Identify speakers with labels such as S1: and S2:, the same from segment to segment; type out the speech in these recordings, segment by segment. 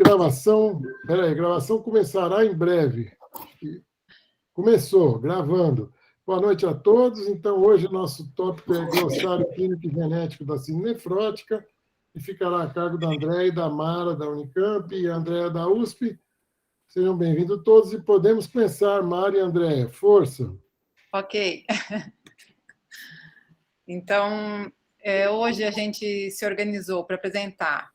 S1: gravação. Peraí, a gravação começará em breve. Começou, gravando. Boa noite a todos. Então, hoje o nosso tópico é glossário clínico e genético da síndrome nefrótica, e ficará a cargo da Andréia e da Mara, da Unicamp, e a Andréia da USP. Sejam bem-vindos todos e podemos começar, Mara e Andréia. Força!
S2: Ok. Então, hoje a gente se organizou para apresentar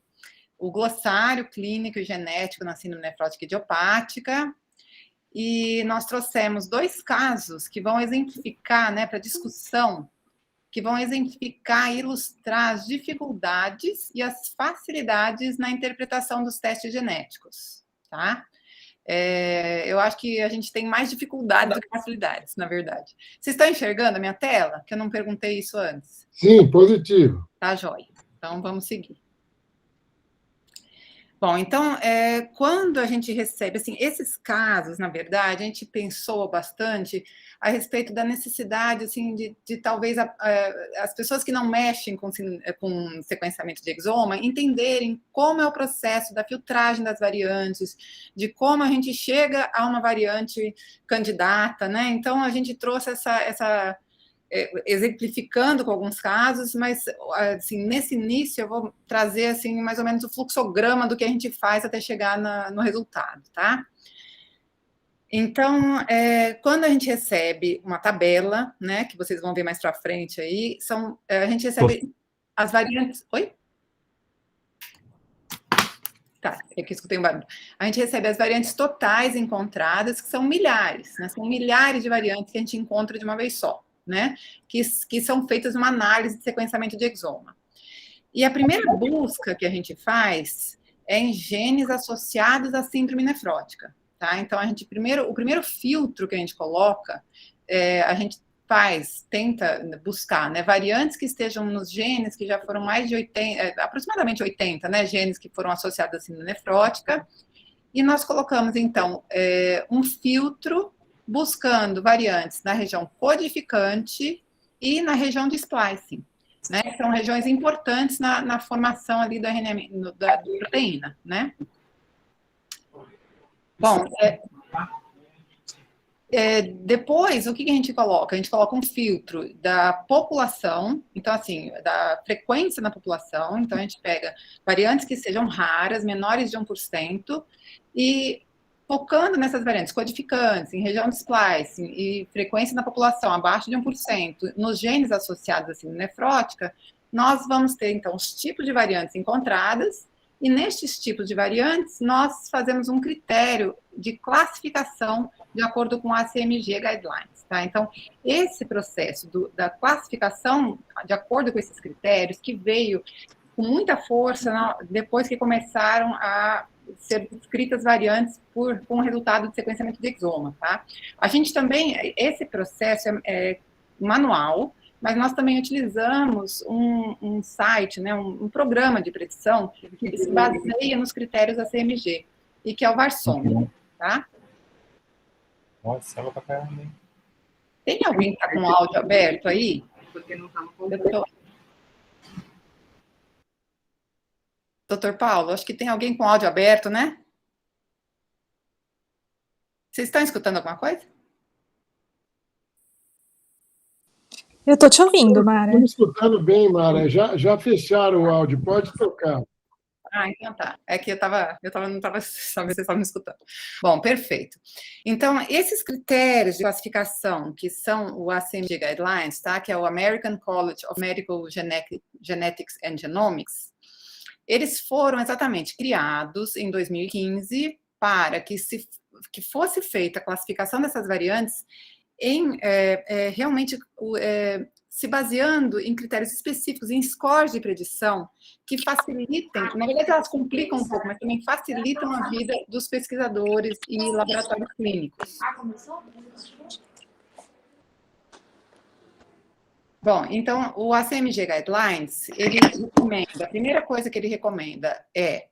S2: o glossário clínico e genético na síndrome nefrótica idiopática, e nós trouxemos 2 casos que vão exemplificar, para discussão, que vão exemplificar e ilustrar as dificuldades e as facilidades na interpretação dos testes genéticos, tá? Eu acho que a gente tem mais dificuldades do que facilidades, na verdade. Vocês estão enxergando a minha tela? Que eu não perguntei isso antes.
S1: Sim, positivo.
S2: Tá, joia. Então, vamos seguir. Bom, então, quando a gente recebe, assim, esses casos, na verdade, a gente pensou bastante a respeito da necessidade, assim, de talvez as pessoas que não mexem com sequenciamento de exoma entenderem como é o processo da filtragem das variantes, de como a gente chega a uma variante candidata, né? Então, a gente trouxe essa exemplificando com alguns casos, mas, assim, nesse início eu vou trazer, assim, mais ou menos o fluxograma do que a gente faz até chegar no resultado, tá? Então, quando a gente recebe uma tabela, né, que vocês vão ver mais para frente aí, a gente recebe as variantes... Oi? Tá, é que escutei um barulho. A gente recebe as variantes totais encontradas, que são milhares, né? São milhares de variantes que a gente encontra de uma vez só, né? Que são feitas uma análise de sequenciamento de exoma. E a primeira busca que a gente faz é em genes associados à síndrome nefrótica, tá? Então, o primeiro filtro que a gente coloca, a gente tenta buscar, né, variantes que estejam nos genes que já foram mais de 80, aproximadamente 80, né, genes que foram associados à síndrome nefrótica, e nós colocamos, então, um filtro buscando variantes na região codificante e na região de splicing, né, são regiões importantes na formação ali do RNA, da proteína, né. Bom, depois, o que a gente coloca? A gente coloca um filtro da população, então, assim, da frequência na população, então a gente pega variantes que sejam raras, menores de 1%, e focando nessas variantes codificantes, em região de splicing e frequência na população abaixo de 1%, nos genes associados à síndrome nefrótica, nós vamos ter, então, os tipos de variantes encontradas, e nestes tipos de variantes, nós fazemos um critério de classificação de acordo com a ACMG Guidelines, tá? Então, esse processo da classificação, de acordo com esses critérios, que veio com muita força depois que começaram a ser descritas variantes com resultado de sequenciamento de exoma, tá? A gente também, esse processo é manual, mas nós também utilizamos um site, né, um programa de predição que se baseia nos critérios da CMG, e que é o Varsom, tá?
S3: Nossa, ela tá caramba, hein?
S2: Tem alguém que está com o áudio aberto aí?
S4: Porque não está no computador.
S2: Doutor Paulo, acho que tem alguém com o áudio aberto, né? Vocês estão escutando alguma coisa?
S5: Eu estou te ouvindo, Mara.
S1: Estamos escutando bem, Mara. Já fecharam o áudio, pode tocar.
S2: Ah, então tá. É que não estava sabendo se vocês estavam me escutando. Bom, perfeito. Então, esses critérios de classificação, que são o ACMG Guidelines, tá? Que é o American College of Medical Genetics and Genomics, eles foram exatamente criados em 2015 para que fosse feita a classificação dessas variantes realmente se baseando em critérios específicos, em scores de predição, que facilitem, na verdade elas complicam um pouco, mas também facilitam a vida dos pesquisadores e laboratórios clínicos. Bom, então, o ACMG Guidelines, ele recomenda, a primeira coisa que ele recomenda é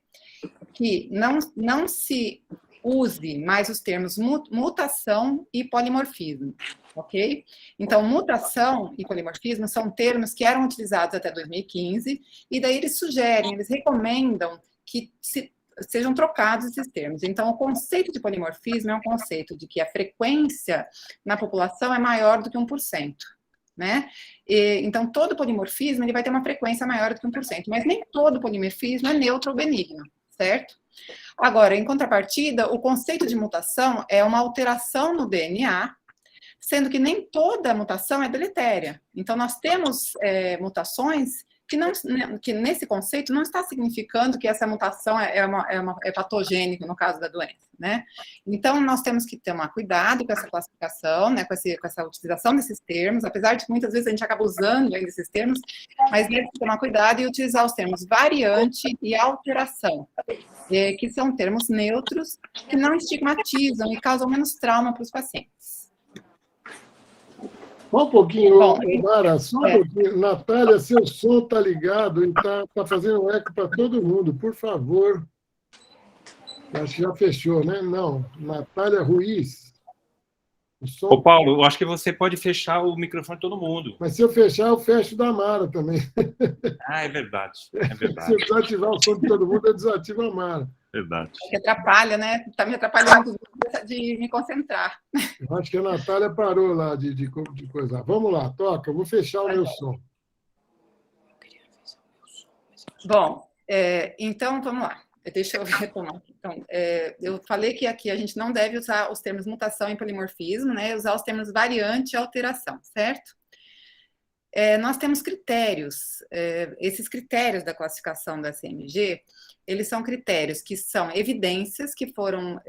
S2: que não se use mais os termos mutação e polimorfismo, ok? Então, mutação e polimorfismo são termos que eram utilizados até 2015, e daí eles recomendam que sejam trocados esses termos. Então, o conceito de polimorfismo é um conceito de que a frequência na população é maior do que 1%. Né? Então, todo polimorfismo ele vai ter uma frequência maior do que 1%, mas nem todo polimorfismo é neutro ou benigno, certo? Agora, em contrapartida, o conceito de mutação é uma alteração no DNA, sendo que nem toda mutação é deletéria. Então, nós temos mutações que nesse conceito não está significando que essa mutação é patogênica no caso da doença, né? Então, nós temos que tomar cuidado com essa classificação, né, com essa utilização desses termos, apesar de que muitas vezes a gente acaba usando ainda esses termos, mas deve tomar cuidado e utilizar os termos variante e alteração, que são termos neutros, que não estigmatizam e causam menos trauma para os pacientes.
S1: Só um pouquinho,
S2: Bom,
S1: Mara, só um pouquinho. Natália, seu som está ligado e está fazendo eco para todo mundo, por favor. Acho que já fechou, né? Não, Natália Ruiz. O som...
S3: Ô, Paulo, eu acho que você pode fechar o microfone de todo mundo.
S1: Mas se eu fechar, eu fecho da Mara também.
S3: Ah, é verdade. É verdade.
S1: Se eu desativar o som de todo mundo, eu desativo a Mara.
S3: Verdade.
S2: Que atrapalha, né? Está me atrapalhando de me concentrar.
S1: Eu acho que a Natália parou lá de coisar. Vamos lá, toca. Eu vou fechar o meu som.
S2: Bom, então, vamos lá. Deixa eu retomar aqui. Então, eu falei que aqui a gente não deve usar os termos mutação e polimorfismo, né? Usar os termos variante e alteração, certo? Nós temos critérios. Esses critérios da classificação da CMG, eles são critérios que são evidências que foram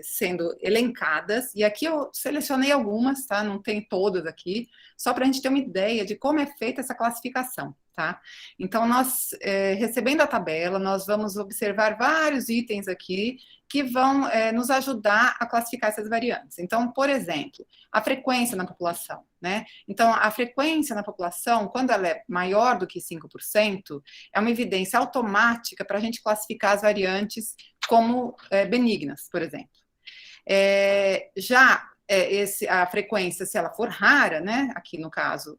S2: sendo elencadas, e aqui eu selecionei algumas, tá? Não tem todas aqui, só para a gente ter uma ideia de como é feita essa classificação, tá? Então, nós, recebendo a tabela, nós vamos observar vários itens aqui que vão nos ajudar a classificar essas variantes. Então, por exemplo, a frequência na população, né? Então, a frequência na população, quando ela é maior do que 5%, é uma evidência automática para a gente classificar as variantes como benignas, por exemplo. A frequência, se ela for rara, né, aqui no caso,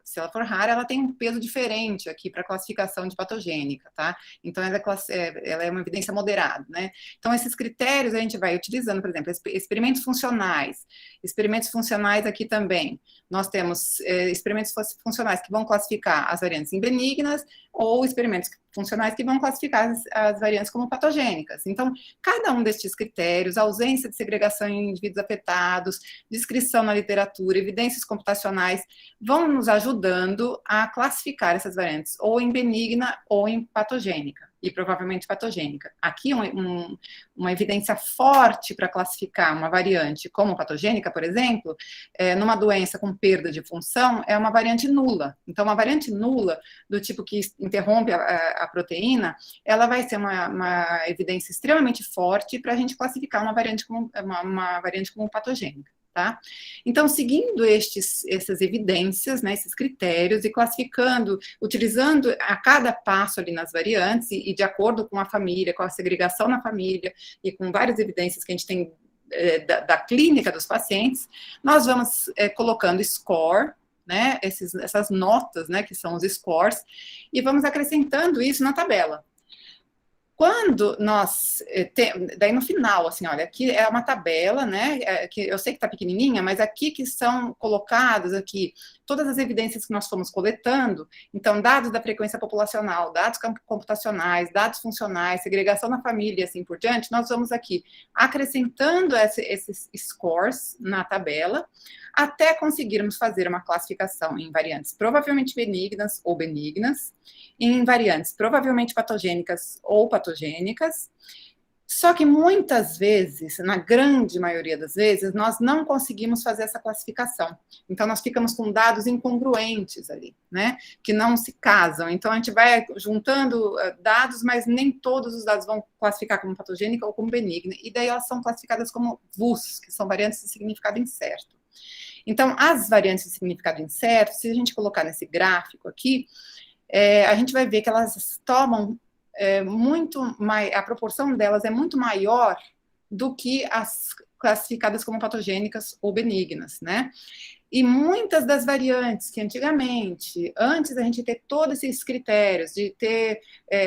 S2: se ela for rara, ela tem um peso diferente aqui para classificação de patogênica, tá? Então, ela é uma evidência moderada, né? Então, esses critérios a gente vai utilizando, por exemplo, experimentos funcionais. Experimentos funcionais aqui também. Nós temos experimentos funcionais que vão classificar as variantes em benignas ou experimentos funcionais que vão classificar as variantes como patogênicas. Então, cada um destes critérios, ausência de segregação em indivíduos afetados, descrição na literatura, evidências computacionais, vão nos ajudando a classificar essas variantes ou em benigna ou em patogênica, e provavelmente patogênica. Aqui, uma evidência forte para classificar uma variante como patogênica, por exemplo, numa doença com perda de função, é uma variante nula. Então, uma variante nula, do tipo que interrompe a proteína, ela vai ser uma evidência extremamente forte para a gente classificar uma variante como patogênica. Tá? Então, seguindo essas evidências, né, esses critérios, e classificando, utilizando a cada passo ali nas variantes, e de acordo com a família, com a segregação na família, e com várias evidências que a gente tem da clínica dos pacientes, nós vamos colocando score, né, essas notas, né, que são os scores, e vamos acrescentando isso na tabela. Quando nós daí no final, assim, olha, aqui é uma tabela, né, que eu sei que está pequenininha, mas aqui que são colocados aqui todas as evidências que nós fomos coletando, então dados da frequência populacional, dados computacionais, dados funcionais, segregação na família e assim por diante, nós vamos aqui acrescentando esses scores na tabela, até conseguirmos fazer uma classificação em variantes provavelmente benignas ou benignas, em variantes provavelmente patogênicas ou patogênicas, só que muitas vezes, na grande maioria das vezes, nós não conseguimos fazer essa classificação. Então, nós ficamos com dados incongruentes ali, né, que não se casam. Então, a gente vai juntando dados, mas nem todos os dados vão classificar como patogênica ou como benigna, e daí elas são classificadas como VUS, que são variantes de significado incerto. Então, as variantes de significado incerto, se a gente colocar nesse gráfico aqui, a gente vai ver que elas tomam muito mais, a proporção delas é muito maior do que as classificadas como patogênicas ou benignas, né? E muitas das variantes que antigamente, antes da gente ter todos esses critérios, de ter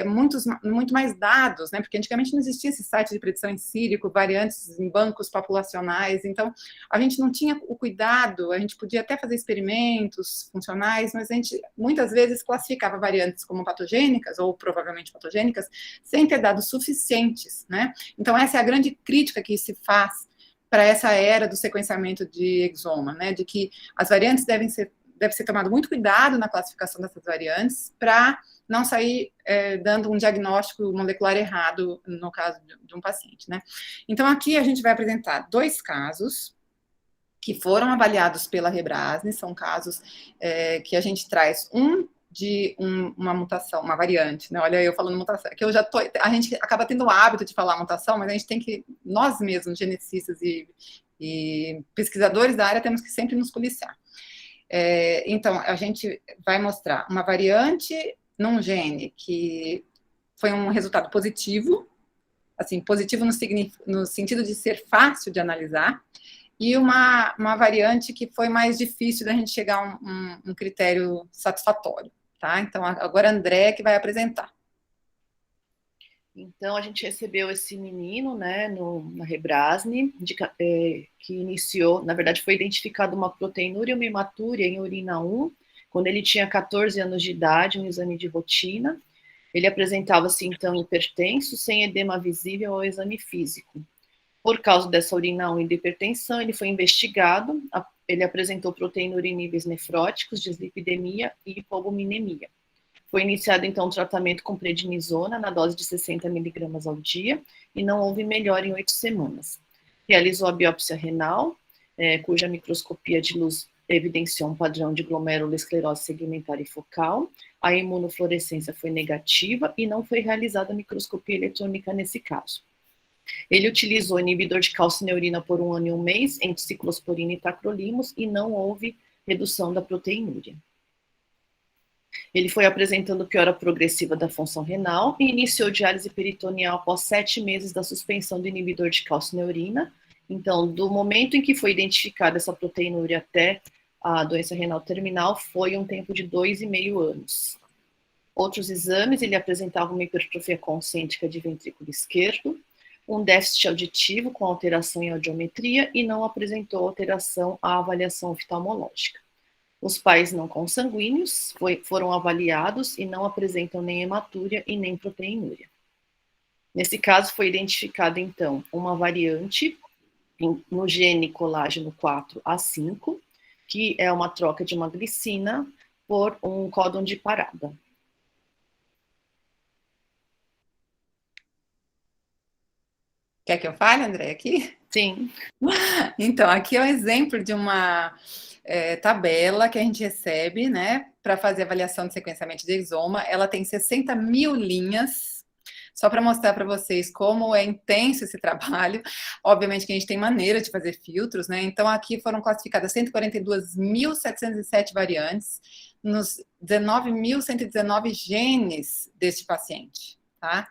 S2: muito mais dados, né? Porque antigamente não existia esse site de predição em sílico, variantes em bancos populacionais, então a gente não tinha o cuidado, a gente podia até fazer experimentos funcionais, mas a gente muitas vezes classificava variantes como patogênicas, ou provavelmente patogênicas, sem ter dados suficientes, né? Então essa é a grande crítica que se faz para essa era do sequenciamento de exoma, né, de que as variantes deve ser tomado muito cuidado na classificação dessas variantes para não sair dando um diagnóstico molecular errado no caso de um paciente, né. Então, aqui a gente vai apresentar 2 casos que foram avaliados pela Rebrasne, são casos que a gente traz de uma mutação, uma variante, né? Olha, eu falando mutação, que a gente acaba tendo o hábito de falar mutação, mas a gente tem que, nós mesmos, geneticistas e pesquisadores da área, temos que sempre nos policiar. Então, a gente vai mostrar uma variante num gene que foi um resultado positivo, assim, positivo no sentido de ser fácil de analisar, e uma variante que foi mais difícil da gente chegar a um critério satisfatório. Tá? Então, agora a André que vai apresentar.
S4: Então, a gente recebeu esse menino, né, na Rebrasne, que iniciou, na verdade, foi identificada uma proteinúria e uma hematúria em urina 1, quando ele tinha 14 anos de idade, um exame de rotina. Ele apresentava-se, então, hipertenso, sem edema visível ao exame físico. Por causa dessa urina 1 e de hipertensão, ele foi investigado, ele apresentou proteinúria em níveis nefróticos, dislipidemia e hipoalbuminemia. Foi iniciado, então, o tratamento com prednisona na dose de 60 mg ao dia e não houve melhora em 8 semanas. Realizou a biópsia renal, cuja microscopia de luz evidenciou um padrão de glomerulosclerose segmentar e focal. A imunofluorescência foi negativa e não foi realizada a microscopia eletrônica nesse caso. Ele utilizou inibidor de calcineurina por 1 ano e 1 mês, entre ciclosporina e tacrolimus, e não houve redução da proteinúria. Ele foi apresentando piora progressiva da função renal e iniciou diálise peritoneal após 7 meses da suspensão do inibidor de calcineurina. Então, do momento em que foi identificada essa proteinúria até a doença renal terminal, foi um tempo de 2,5 anos. Outros exames, ele apresentava uma hipertrofia concêntrica de ventrículo esquerdo, um déficit auditivo com alteração em audiometria e não apresentou alteração à avaliação oftalmológica. Os pais não consanguíneos foram avaliados e não apresentam nem hematúria e nem proteinúria. Nesse caso, foi identificada, então, uma variante no gene colágeno 4A5, que é uma troca de uma glicina por um códon de parada.
S2: Quer que eu fale, André, aqui?
S4: Sim.
S2: Então, aqui é um exemplo de uma tabela que a gente recebe, né, para fazer avaliação de sequenciamento de exoma. Ela tem 60 mil linhas, só para mostrar para vocês como é intenso esse trabalho. Obviamente que a gente tem maneira de fazer filtros, né? Então, aqui foram classificadas 142.707 variantes nos 19.119 genes deste paciente. Tá?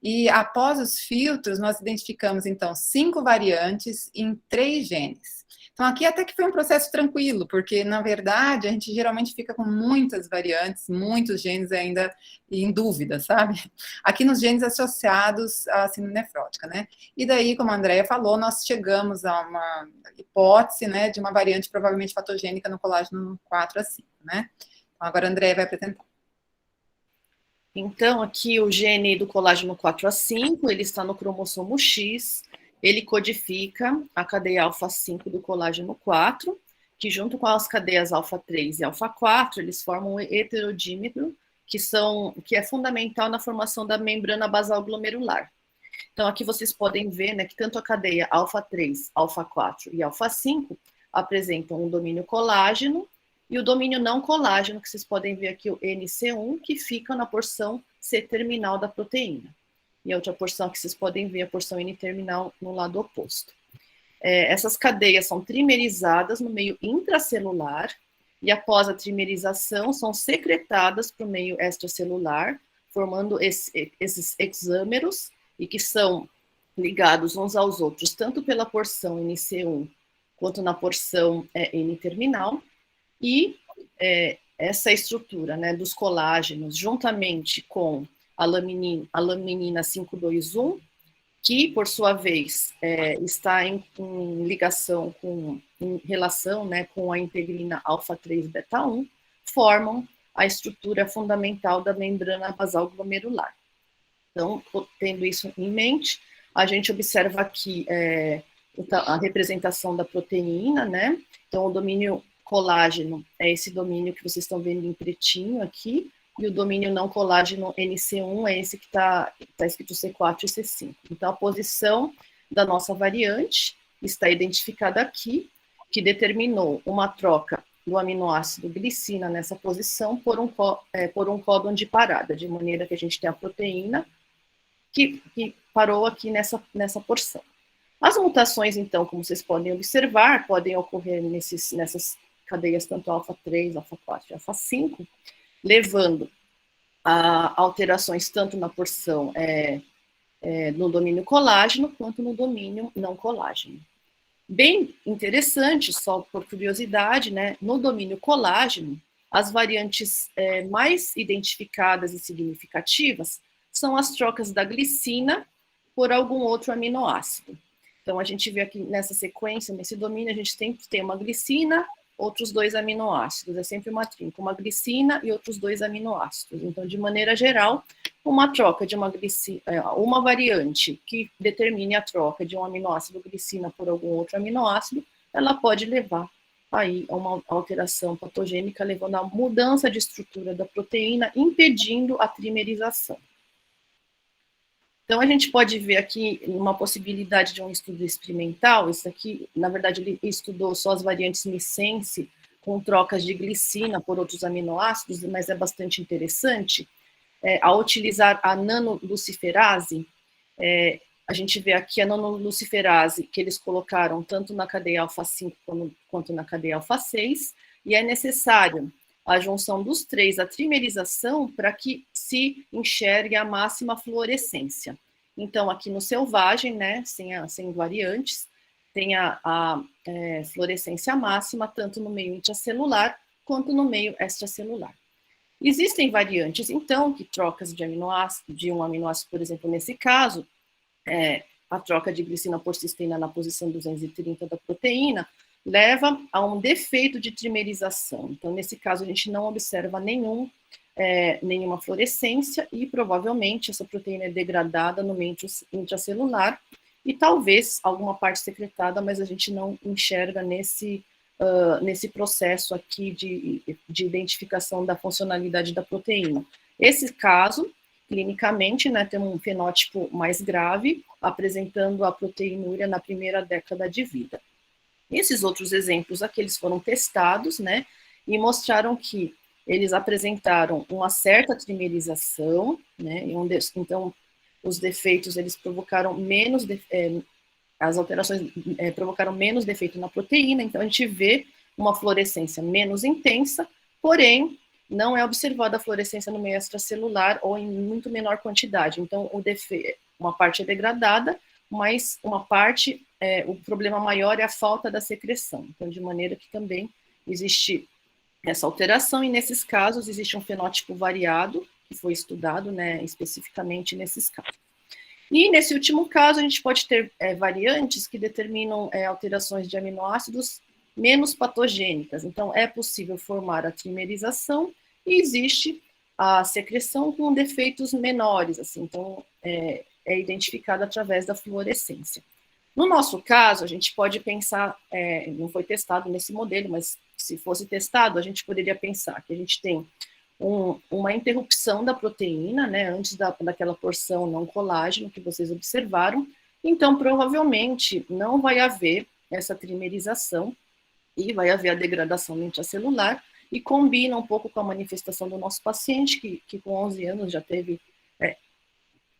S2: E após os filtros, nós identificamos, então, 5 variantes em 3 genes. Então, aqui até que foi um processo tranquilo, porque, na verdade, a gente geralmente fica com muitas variantes, muitos genes ainda em dúvida, sabe? Aqui nos genes associados à síndrome nefrótica, né? E daí, como a Andrea falou, nós chegamos a uma hipótese, né, de uma variante provavelmente patogênica no colágeno 4A5, né? Então, agora a Andrea vai apresentar.
S4: Então, aqui o gene do colágeno 4A5, ele está no cromossomo X, ele codifica a cadeia alfa-5 do colágeno 4, que junto com as cadeias alfa-3 e alfa-4, eles formam um heterodímero, que é fundamental na formação da membrana basal glomerular. Então, aqui vocês podem ver, né, que tanto a cadeia alfa-3, alfa-4 e alfa-5 apresentam um domínio colágeno, e o domínio não colágeno, que vocês podem ver aqui, o NC1, que fica na porção C-terminal da proteína. E a outra porção que vocês podem ver, a porção N-terminal no lado oposto. Essas cadeias são trimerizadas no meio intracelular, e após a trimerização, são secretadas para o meio extracelular, formando esses hexâmeros, e que são ligados uns aos outros, tanto pela porção NC1 quanto na porção N-terminal, e essa estrutura, né, dos colágenos, juntamente com a laminina 521, que, por sua vez, está em relação, né, com a integrina alfa-3 beta-1, formam a estrutura fundamental da membrana basal glomerular. Então, tendo isso em mente, a gente observa aqui a representação da proteína, né? Então, o domínio colágeno é esse domínio que vocês estão vendo em pretinho aqui, e o domínio não colágeno NC1 é esse que está escrito C4 e C5. Então, a posição da nossa variante está identificada aqui, que determinou uma troca do aminoácido glicina nessa posição por um códon de parada, de maneira que a gente tem a proteína que parou aqui nessa porção. As mutações, então, como vocês podem observar, podem ocorrer nessas cadeias tanto alfa-3, alfa-4 e alfa-5, levando a alterações tanto na porção no domínio colágeno, quanto no domínio não colágeno. Bem interessante, só por curiosidade, né, no domínio colágeno, as variantes mais identificadas e significativas são as trocas da glicina por algum outro aminoácido. Então, a gente vê aqui nessa sequência, nesse domínio, a gente tem uma glicina, outros 2 aminoácidos, é sempre uma trinca, uma glicina e outros 2 aminoácidos. Então, de maneira geral, uma troca de uma variante que determine a troca de um aminoácido glicina por algum outro aminoácido, ela pode levar aí a uma alteração patogênica, levando a mudança de estrutura da proteína, impedindo a trimerização. Então, a gente pode ver aqui uma possibilidade de um estudo experimental. Isso aqui, na verdade, ele estudou só as variantes missense com trocas de glicina por outros aminoácidos, mas é bastante interessante. Ao utilizar a nanoluciferase, a gente vê aqui a nanoluciferase que eles colocaram tanto na cadeia alfa-5 quanto na cadeia alfa-6, e é necessário a junção dos 3, a trimerização, para que se enxergue a máxima fluorescência. Então, aqui no selvagem, né, sem variantes, tem a fluorescência máxima, tanto no meio intracelular, quanto no meio extracelular. Existem variantes, então, que trocas de um aminoácido, por exemplo, nesse caso, a troca de glicina por cisteína na posição 230 da proteína, leva a um defeito de trimerização. Então, nesse caso, a gente não observa nenhuma fluorescência e, provavelmente, essa proteína é degradada no meio intracelular e talvez alguma parte secretada, mas a gente não enxerga nesse processo aqui de identificação da funcionalidade da proteína. Esse caso, clinicamente, né, tem um fenótipo mais grave, apresentando a proteinúria na primeira década de vida. Esses outros exemplos aqui, eles foram testados, né, e mostraram que eles apresentaram uma certa trimerização, né, então os defeitos, eles provocaram as alterações provocaram menos defeito na proteína, então a gente vê uma fluorescência menos intensa, porém, não é observada a fluorescência no meio extracelular ou em muito menor quantidade, então uma parte é degradada, mas uma parte, o problema maior é a falta da secreção. Então, de maneira que também existe essa alteração, e nesses casos existe um fenótipo variado, que foi estudado, né, especificamente nesses casos. E nesse último caso, a gente pode ter variantes que determinam alterações de aminoácidos menos patogênicas. Então, é possível formar a trimerização e existe a secreção com defeitos menores, assim, então é identificada através da fluorescência. No nosso caso, a gente pode pensar, não foi testado nesse modelo, mas se fosse testado, a gente poderia pensar que a gente tem uma interrupção da proteína, né, antes daquela porção não colágeno que vocês observaram, então provavelmente não vai haver essa trimerização e vai haver a degradação intracelular, e combina um pouco com a manifestação do nosso paciente, que com 11 anos já teve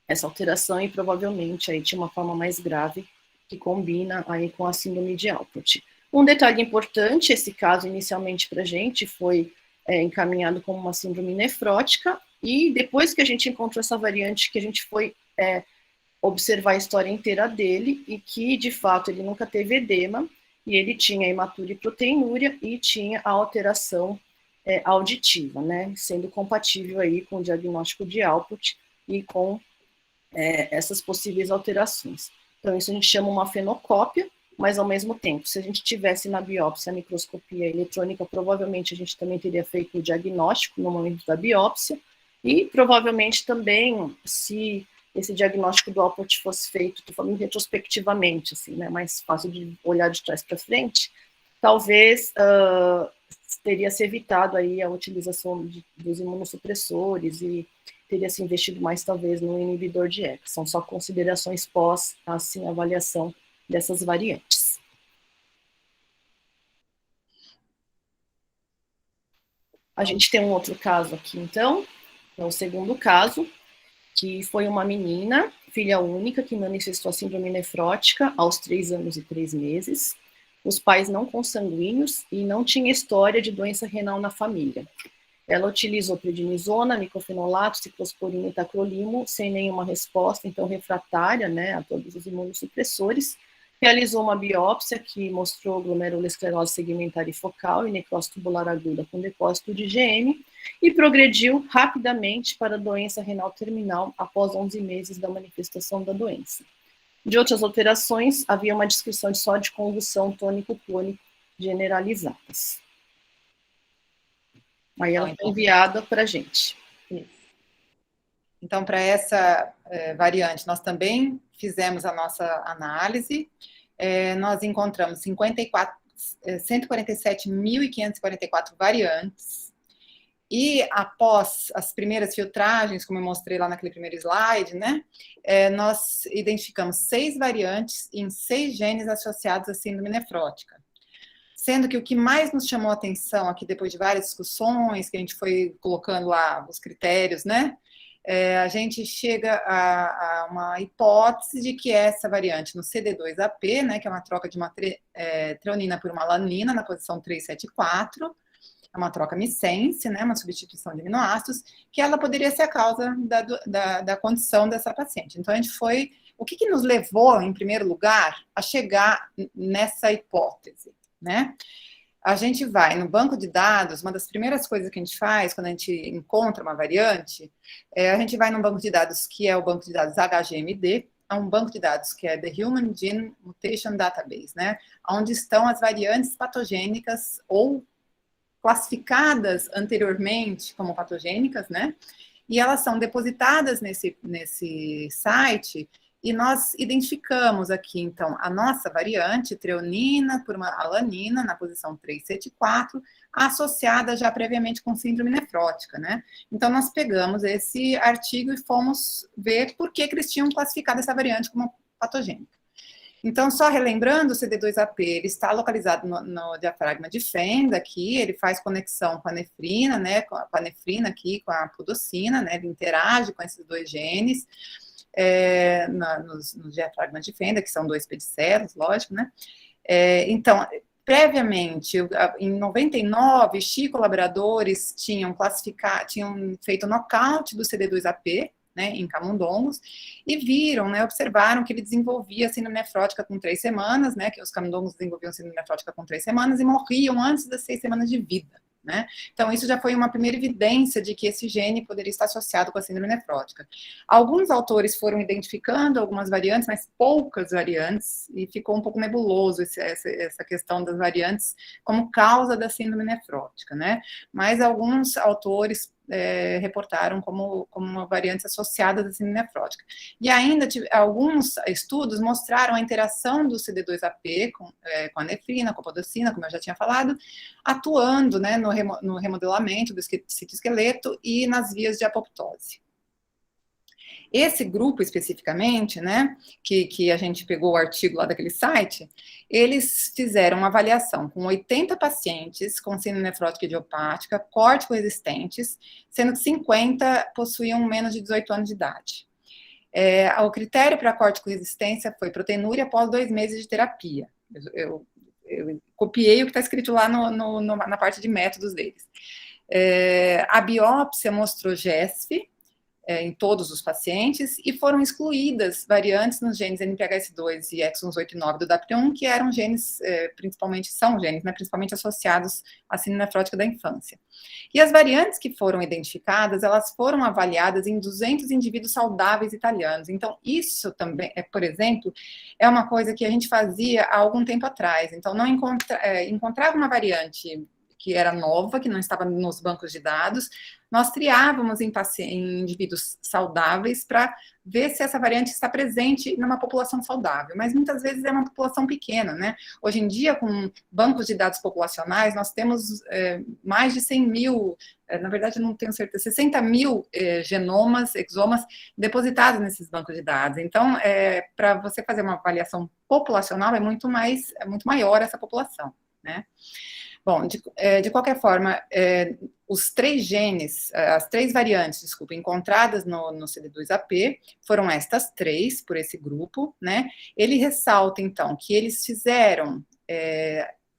S4: essa alteração e provavelmente aí tinha uma forma mais grave que combina aí com a síndrome de Alport. Um detalhe importante, esse caso inicialmente para a gente foi encaminhado como uma síndrome nefrótica, e depois que a gente encontrou essa variante, que a gente foi observar a história inteira dele, e que de fato ele nunca teve edema, e ele tinha hematúria e proteinúria e tinha a alteração auditiva, né, sendo compatível aí com o diagnóstico de Alport e com essas possíveis alterações. Então, isso a gente chama uma fenocópia, mas, ao mesmo tempo, se a gente tivesse na biópsia a microscopia eletrônica, provavelmente a gente também teria feito o diagnóstico no momento da biópsia, e provavelmente também, se esse diagnóstico do Alport fosse feito, estou falando retrospectivamente, assim, né, mais fácil de olhar de trás para frente, talvez teria se evitado aí a utilização dos imunossupressores e teria se investido mais, talvez, no inibidor de ECA. São só considerações pós, assim, avaliação dessas variantes. A gente tem um outro caso aqui, então, é o segundo caso, que foi uma menina, filha única, que manifestou a síndrome nefrótica aos 3 anos e 3 meses. Os pais não consanguíneos e não tinha história de doença renal na família. Ela utilizou prednisona, micofenolato, ciclosporina e tacrolimo, sem nenhuma resposta, então refratária, né, a todos os imunossupressores. Realizou uma biópsia que mostrou glomerulosclerose segmentar e focal e necrose tubular aguda com depósito de IgM e progrediu rapidamente para doença renal terminal após 11 meses da manifestação da doença. De outras alterações, havia uma descrição de só de convulsão tônico-clônico generalizadas. Aí ela foi enviada para a gente.
S2: Então, para essa variante, nós também fizemos a nossa análise. Nós encontramos 147.544 variantes. E após as primeiras filtragens, como eu mostrei lá naquele primeiro slide, né, nós identificamos 6 variantes em 6 genes associados à síndrome nefrótica. Sendo que o que mais nos chamou a atenção aqui, depois de várias discussões, que a gente foi colocando lá os critérios, né, a gente chega a uma hipótese de que essa variante no CD2AP, né, que é uma troca de uma treonina por uma alanina na posição 374, é uma troca missense, né, uma substituição de aminoácidos, que ela poderia ser a causa da condição dessa paciente. Então, a gente foi... O que nos levou, em primeiro lugar, a chegar nessa hipótese, né? A gente vai no banco de dados, uma das primeiras coisas que a gente faz quando a gente encontra uma variante, a gente vai num banco de dados que é o banco de dados HGMD, é um banco de dados que é The Human Gene Mutation Database, né? Onde estão as variantes patogênicas ou classificadas anteriormente como patogênicas, né? E elas são depositadas nesse site e nós identificamos aqui, então, a nossa variante, treonina por uma alanina, na posição 374, associada já previamente com síndrome nefrótica, né? Então, nós pegamos esse artigo e fomos ver por que eles tinham classificado essa variante como patogênica. Então, só relembrando, o CD2AP, ele está localizado no diafragma de Fenda aqui, ele faz conexão com a nefrina, né, com a nefrina aqui, com a pudocina, né, ele interage com esses 2 genes, nos diafragmas de Fenda, que são 2 pedicelos, lógico, né. Então, previamente, em 99, colaboradores tinham feito nocaute do CD2AP, né, em camundongos, e viram, né, observaram que ele desenvolvia síndrome nefrótica com 3 semanas, né, que os camundongos desenvolviam síndrome nefrótica com 3 semanas e morriam antes das 6 semanas de vida, né. Então, isso já foi uma primeira evidência de que esse gene poderia estar associado com a síndrome nefrótica. Alguns autores foram identificando algumas variantes, mas poucas variantes, e ficou um pouco nebuloso essa questão das variantes como causa da síndrome nefrótica, né. Mas alguns autores reportaram como variantes associadas à síndrome nefrótica. E ainda alguns estudos mostraram a interação do CD2AP com a nefrina, com a podocina, como eu já tinha falado, atuando, né, no remodelamento do citoesqueleto e nas vias de apoptose. Esse grupo especificamente, né, que a gente pegou o artigo lá daquele site, eles fizeram uma avaliação com 80 pacientes com síndrome nefrótica idiopática, córtico-resistentes, sendo que 50 possuíam menos de 18 anos de idade. O critério para córtico-resistência foi proteinúria após 2 meses de terapia. Eu copiei o que está escrito lá na parte de métodos deles. A biópsia mostrou GESF, em todos os pacientes, e foram excluídas variantes nos genes NPHS2 e exons 8 e 9 do DAPT1, que eram genes, são genes, né, principalmente associados à síndrome nefrótica da infância. E as variantes que foram identificadas, elas foram avaliadas em 200 indivíduos saudáveis italianos. Então, isso também, por exemplo, é uma coisa que a gente fazia há algum tempo atrás. Então, não encontrava uma variante que era nova, que não estava nos bancos de dados, nós triávamos em indivíduos saudáveis para ver se essa variante está presente numa população saudável, mas muitas vezes é uma população pequena, né? Hoje em dia, com bancos de dados populacionais, nós temos mais de 100 mil, na verdade não tenho certeza, 60 mil genomas, exomas depositados nesses bancos de dados. Então, para você fazer uma avaliação populacional, é muito maior essa população, né? Bom, de qualquer forma, os 3 genes, as 3 variantes, desculpa, encontradas no CD2AP, foram estas 3, por esse grupo, né? Ele ressalta, então, que eles fizeram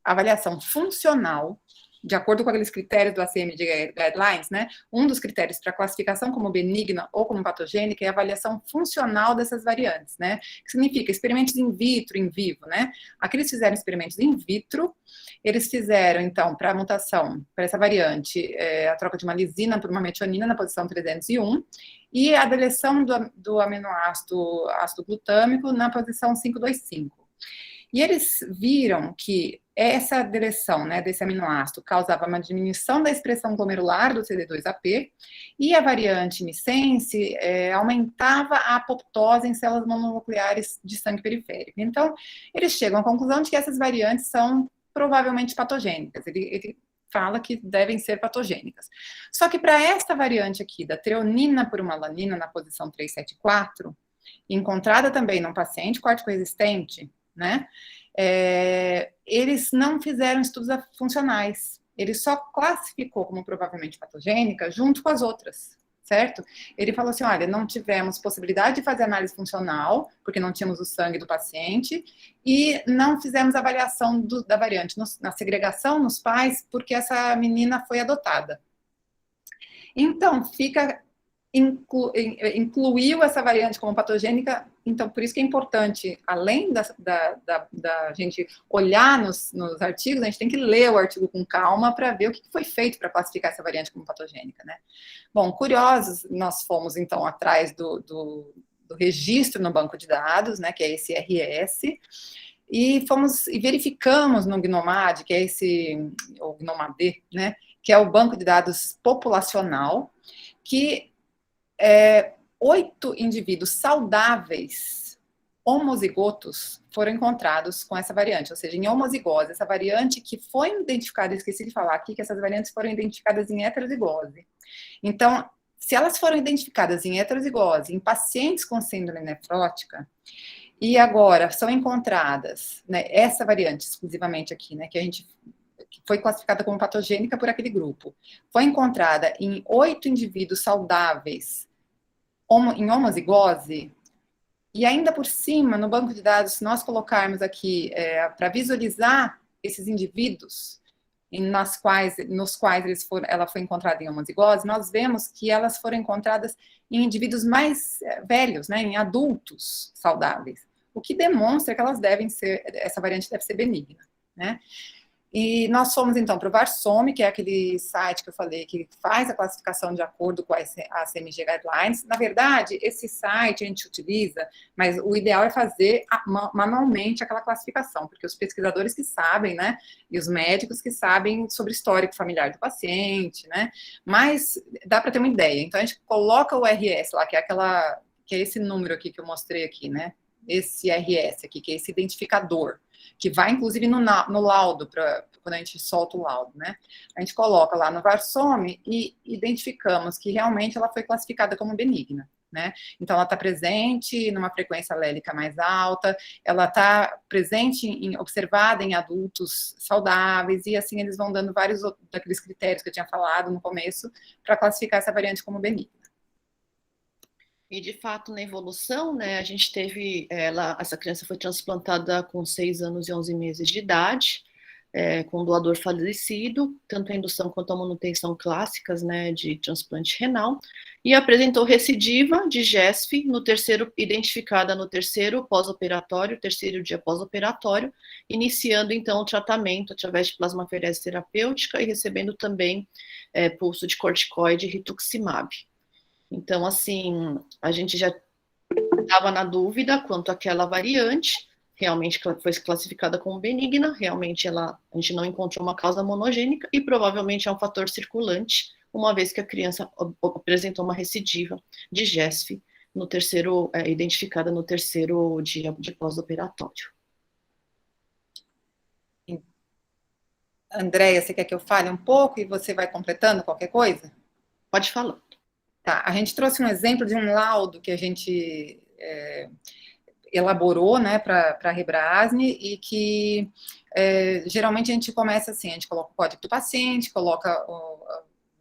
S2: avaliação funcional, de acordo com aqueles critérios do ACMG Guidelines, né? Um dos critérios para classificação como benigna ou como patogênica é a avaliação funcional dessas variantes, né? Que significa experimentos in vitro, in vivo, né? Aqui eles fizeram experimentos in vitro, eles fizeram, então, para a mutação, para essa variante, a troca de uma lisina por uma metionina na posição 301 e a deleção do aminoácido ácido glutâmico na posição 525. E eles viram que essa deleção, né, desse aminoácido causava uma diminuição da expressão glomerular do CD2AP e a variante missense aumentava a apoptose em células mononucleares de sangue periférico. Então, eles chegam à conclusão de que essas variantes são provavelmente patogênicas. Ele fala que devem ser patogênicas. Só que para esta variante aqui, da treonina por uma alanina na posição 374, encontrada também num paciente córtico-resistente, né, eles não fizeram estudos funcionais. Ele só classificou como provavelmente patogênica junto com as outras, certo? Ele falou assim, olha, não tivemos possibilidade de fazer análise funcional, porque não tínhamos o sangue do paciente, e não fizemos avaliação da variante na segregação nos pais, porque essa menina foi adotada. Então, incluiu essa variante como patogênica, então por isso que é importante, além da gente olhar nos artigos, a gente tem que ler o artigo com calma para ver o que foi feito para classificar essa variante como patogênica, né? Bom, curiosos, nós fomos então atrás do registro no banco de dados, né, que é esse RS, e verificamos no GNOMAD, que é o GNOMAD, né, que é o banco de dados populacional, que 8 indivíduos saudáveis homozigotos foram encontrados com essa variante, ou seja, em homozigose, essa variante que foi identificada, esqueci de falar aqui, que essas variantes foram identificadas em heterozigose. Então, se elas foram identificadas em heterozigose, em pacientes com síndrome nefrótica, e agora são encontradas, né, essa variante exclusivamente aqui, né, que foi classificada como patogênica por aquele grupo, foi encontrada em 8 indivíduos saudáveis em homozigose, e ainda por cima, no banco de dados, se nós colocarmos aqui para visualizar esses indivíduos nos quais ela foi encontrada em homozigose, nós vemos que elas foram encontradas em indivíduos mais velhos, né, em adultos saudáveis, o que demonstra que essa variante deve ser benigna, né? E nós fomos, então, para o VARSOME, que é aquele site que eu falei, que faz a classificação de acordo com a ACMG Guidelines. Na verdade, esse site a gente utiliza, mas o ideal é fazer manualmente aquela classificação, porque os pesquisadores que sabem, né, e os médicos que sabem sobre o histórico familiar do paciente, né, mas dá para ter uma ideia. Então, a gente coloca o RS lá, que é esse número aqui que eu mostrei aqui, né, esse RS aqui, que é esse identificador, que vai, inclusive, no laudo, quando a gente solta o laudo, né? A gente coloca lá no VARSOME e identificamos que realmente ela foi classificada como benigna, né? Então, ela está presente numa frequência alélica mais alta, ela está presente, observada em adultos saudáveis, e assim eles vão dando vários daqueles critérios que eu tinha falado no começo, para classificar essa variante como benigna.
S4: E, de fato, na evolução, né, a gente teve, essa criança foi transplantada com 6 anos e 11 meses de idade, com o doador falecido, tanto a indução quanto a manutenção clássicas, né, de transplante renal, e apresentou recidiva de GESF identificada no terceiro pós-operatório, terceiro dia pós-operatório, iniciando então o tratamento através de plasmaferese terapêutica e recebendo também pulso de corticoide e rituximab. Então, assim, a gente já estava na dúvida quanto àquela variante, realmente foi classificada como benigna, realmente a gente não encontrou uma causa monogênica e provavelmente é um fator circulante, uma vez que a criança apresentou uma recidiva de GESF identificada no terceiro dia de pós-operatório.
S2: Andréia, você quer que eu fale um pouco e você vai completando qualquer coisa?
S4: Pode falar.
S2: Tá, a gente trouxe um exemplo de um laudo que a gente elaborou, né, para a Rebrasne, e que geralmente a gente começa assim, a gente coloca o código do paciente, coloca o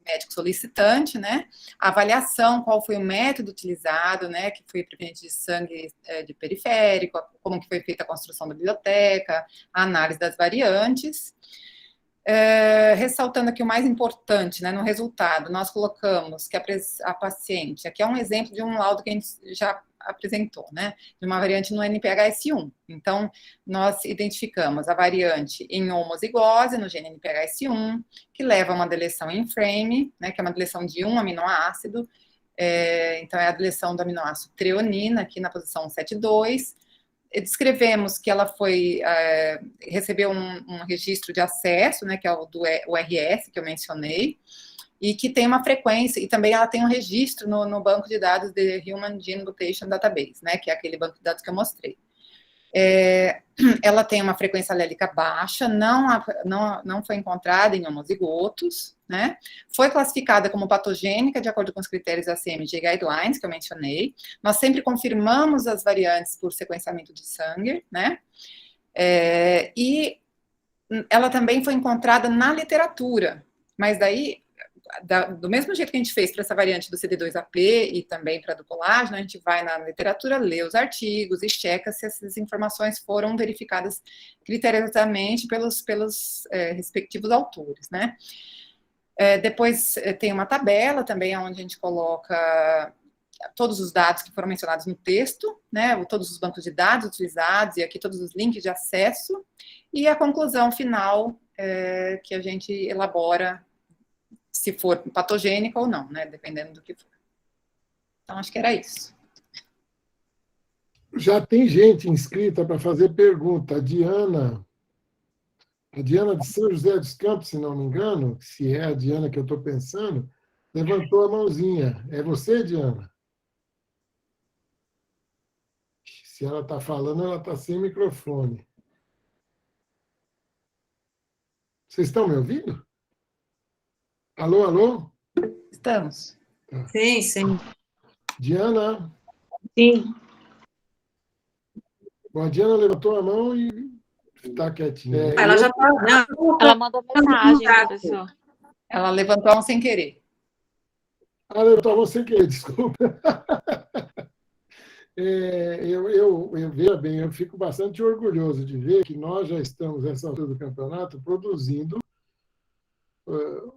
S2: médico solicitante, né, a avaliação, qual foi o método utilizado, né, que foi proveniente de sangue de periférico, como que foi feita a construção da biblioteca, a análise das variantes. Ressaltando aqui o mais importante, né, no resultado, nós colocamos que a paciente, aqui é um exemplo de um laudo que a gente já apresentou, né, de uma variante no NPHS1. Então, nós identificamos a variante em homozigose, no gene NPHS1, que leva a uma deleção em frame, né, que é uma deleção de um aminoácido, então é a deleção do aminoácido treonina, aqui na posição 7,2, descrevemos que ela recebeu um registro de acesso, né, que é o do URS, que eu mencionei, e que tem uma frequência, e também ela tem um registro no banco de dados de Human Gene Mutation Database, né, que é aquele banco de dados que eu mostrei. Ela tem uma frequência alélica baixa, não foi encontrada em homozigotos, né? Foi classificada como patogênica de acordo com os critérios da CMG Guidelines, que eu mencionei. Nós sempre confirmamos as variantes por sequenciamento de sangue, né? E ela também foi encontrada na literatura, mas daí, do mesmo jeito que a gente fez para essa variante do CD2AP e também para a do colágeno, a gente vai na literatura, lê os artigos e checa se essas informações foram verificadas criteriosamente pelos respectivos autores, né? Depois tem uma tabela também onde a gente coloca todos os dados que foram mencionados no texto, né? Todos os bancos de dados utilizados e aqui todos os links de acesso e a conclusão final que a gente elabora se for patogênica ou não, né, dependendo do que for. Então, acho que era isso.
S1: Já tem gente inscrita para fazer pergunta. A Diana de São José dos Campos, se não me engano, se é a Diana que eu estou pensando, levantou a mãozinha. É você, Diana? Se ela está falando, ela está sem microfone. Vocês estão me ouvindo? Alô, alô?
S2: Estamos.
S6: Sim, sim.
S1: Diana?
S6: Sim.
S1: Bom, a Diana levantou a mão e está quietinha.
S6: Ela já está.
S5: Ela mandou mensagem, professor.
S2: Ela levantou a mão sem querer.
S1: Ah, levantou a mão sem querer, desculpa. Veja bem, eu fico bastante orgulhoso de ver que nós já estamos, nessa altura do campeonato, produzindo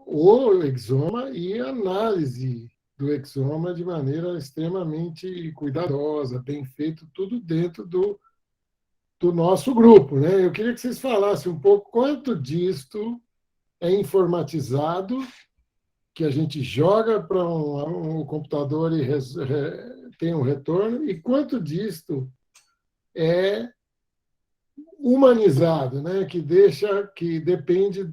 S1: o exoma e análise do exoma de maneira extremamente cuidadosa, bem feito, tudo dentro do nosso grupo, né? Eu queria que vocês falassem um pouco quanto disto é informatizado, que a gente joga para um computador e tem um retorno, e quanto disto é humanizado, né? Que depende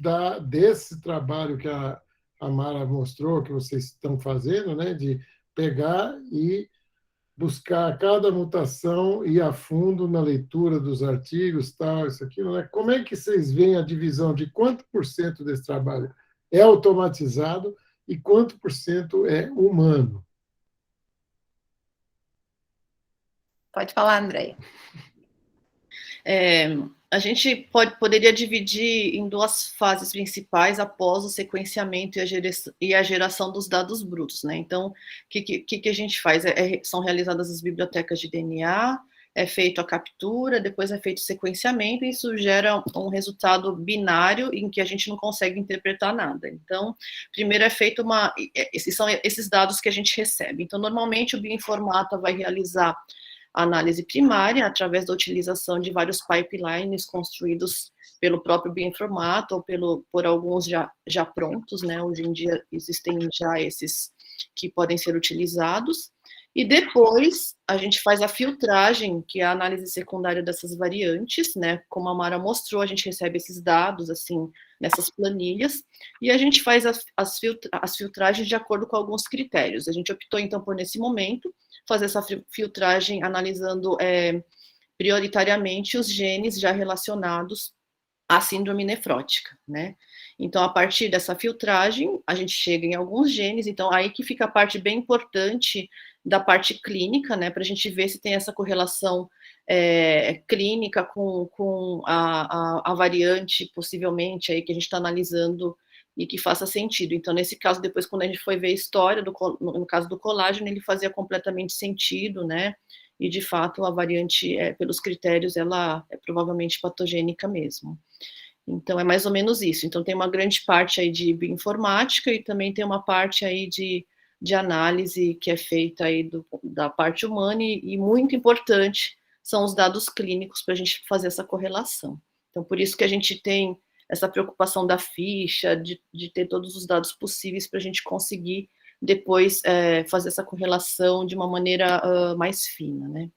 S1: desse trabalho que a Mara mostrou, que vocês estão fazendo, né? De pegar e buscar cada mutação e ir a fundo na leitura dos artigos, tal, isso, aquilo, né? Como é que vocês veem a divisão de quanto por cento desse trabalho é automatizado e quanto por cento é humano?
S2: Pode falar, Andréia.
S4: A gente poderia dividir em duas fases principais após o sequenciamento e a geração dos dados brutos, né? Então, o que a gente faz? São realizadas as bibliotecas de DNA, é feito a captura, depois é feito o sequenciamento, e isso gera um resultado binário em que a gente não consegue interpretar nada. Então, primeiro é feito esses são esses dados que a gente recebe. Então, normalmente o bioinformata vai realizar a análise primária através da utilização de vários pipelines construídos pelo próprio bioinformata ou por alguns já prontos, né? Hoje em dia existem já esses que podem ser utilizados. E depois a gente faz a filtragem, que é a análise secundária dessas variantes, né? Como a Mara mostrou, a gente recebe esses dados, assim, nessas planilhas, e a gente faz as filtragens de acordo com alguns critérios. A gente optou, então, por, nesse momento, fazer essa filtragem analisando prioritariamente os genes já relacionados à síndrome nefrótica, né? Então, a partir dessa filtragem, a gente chega em alguns genes, então aí que fica a parte bem importante da parte clínica, né, para a gente ver se tem essa correlação clínica com a variante, possivelmente, aí que a gente está analisando e que faça sentido. Então, nesse caso, depois, quando a gente foi ver a história, no caso do colágeno, ele fazia completamente sentido, né, e, de fato, a variante, pelos critérios, ela é provavelmente patogênica mesmo. Então, é mais ou menos isso. Então, tem uma grande parte aí de bioinformática e também tem uma parte aí de análise que é feita aí da parte humana e muito importante são os dados clínicos para a gente fazer essa correlação. Então, por isso que a gente tem essa preocupação da ficha, de ter todos os dados possíveis para a gente conseguir depois fazer essa correlação de uma maneira mais fina, né?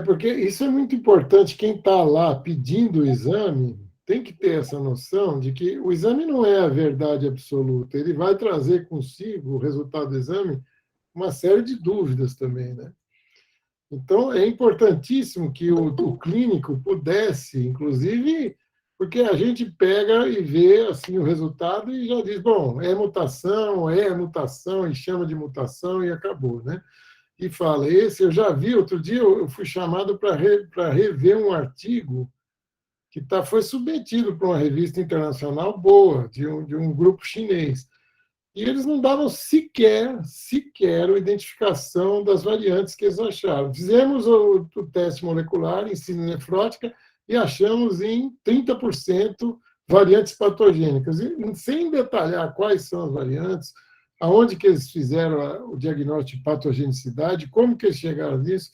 S1: Porque isso é muito importante. Quem está lá pedindo o exame tem que ter essa noção de que o exame não é a verdade absoluta. Ele vai trazer consigo, o resultado do exame, uma série de dúvidas também, né? Então, é importantíssimo que o clínico pudesse, inclusive, porque a gente pega e vê assim, o resultado e já diz, bom, é mutação, e chama de mutação e acabou, né? E fala, esse eu já vi, outro dia eu fui chamado para rever um artigo que foi submetido para uma revista internacional boa, de um grupo chinês. E eles não davam sequer a identificação das variantes que eles acharam. Fizemos o teste molecular em síndrome nefrótica e achamos em 30% variantes patogênicas, e sem detalhar quais são as variantes, aonde que eles fizeram o diagnóstico de patogenicidade, como que eles chegaram nisso.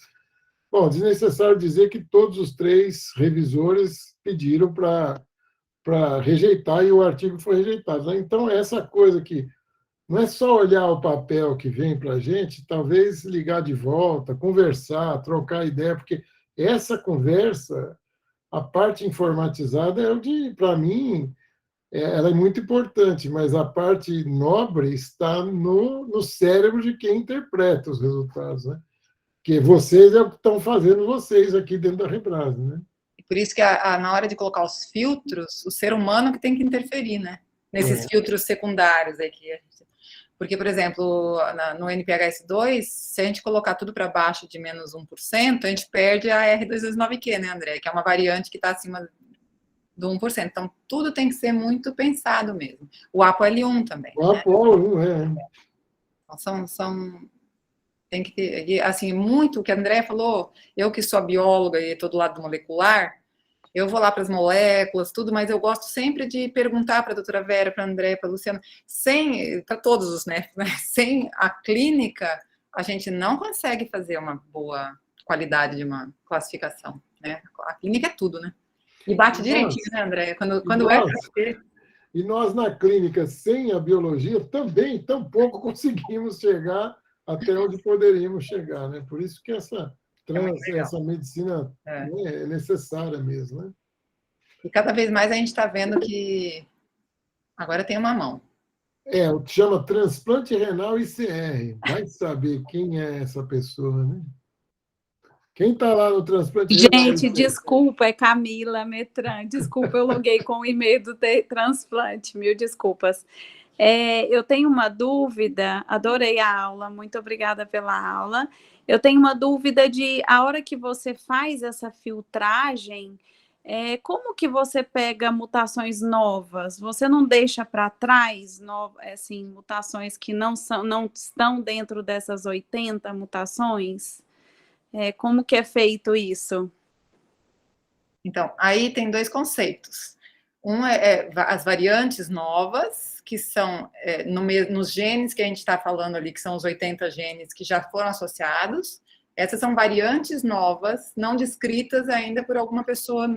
S1: Bom, desnecessário dizer que todos os 3 revisores pediram para rejeitar e o artigo foi rejeitado. Então, essa coisa que não é só olhar o papel que vem para a gente, talvez ligar de volta, conversar, trocar ideia, porque essa conversa, a parte informatizada, para mim, ela é muito importante, mas a parte nobre está no cérebro de quem interpreta os resultados, né? Que vocês é o que estão fazendo vocês aqui dentro da Rebrasne, né?
S2: Por isso que na hora de colocar os filtros, o ser humano que tem que interferir, né? Nesses filtros secundários aqui. Porque, por exemplo, no NPHS2, se a gente colocar tudo para baixo de menos 1%, a gente perde a R229Q, né, André? Que é uma variante que está acima do 1%. Então, tudo tem que ser muito pensado mesmo. O ApoL1 também.
S1: O ApoL1,
S2: Então, tem que ter, assim, muito o que a André falou, eu que sou bióloga e estou do lado do molecular, eu vou lá para as moléculas, tudo, mas eu gosto sempre de perguntar para a doutora Vera, para a André, para a Luciana, para todos os né? Sem a clínica, a gente não consegue fazer uma boa qualidade de uma classificação, né? A clínica é tudo, né? E bate direitinho, né, André? Quando é para ter...
S1: E nós, na clínica, sem a biologia, também tampouco conseguimos chegar até onde poderíamos chegar, né? Por isso que essa medicina é necessária mesmo, né?
S2: E cada vez mais a gente está vendo que agora tem uma mão.
S1: O que chama transplante renal ICR. Vai saber quem é essa pessoa, né? Quem está lá no transplante renal?
S7: Gente, desculpa, é Camila Metran. Desculpa, eu loguei com o e-mail do transplante. Mil desculpas. Eu tenho uma dúvida, adorei a aula, muito obrigada pela aula. Eu tenho uma dúvida a hora que você faz essa filtragem, como que você pega mutações novas? Você não deixa para trás assim, mutações que não estão dentro dessas 80 mutações? Como que é feito isso?
S2: Então, aí tem dois conceitos. Um as variantes novas, que são nos genes que a gente está falando ali, que são os 80 genes que já foram associados. Essas são variantes novas, não descritas ainda por alguma pessoa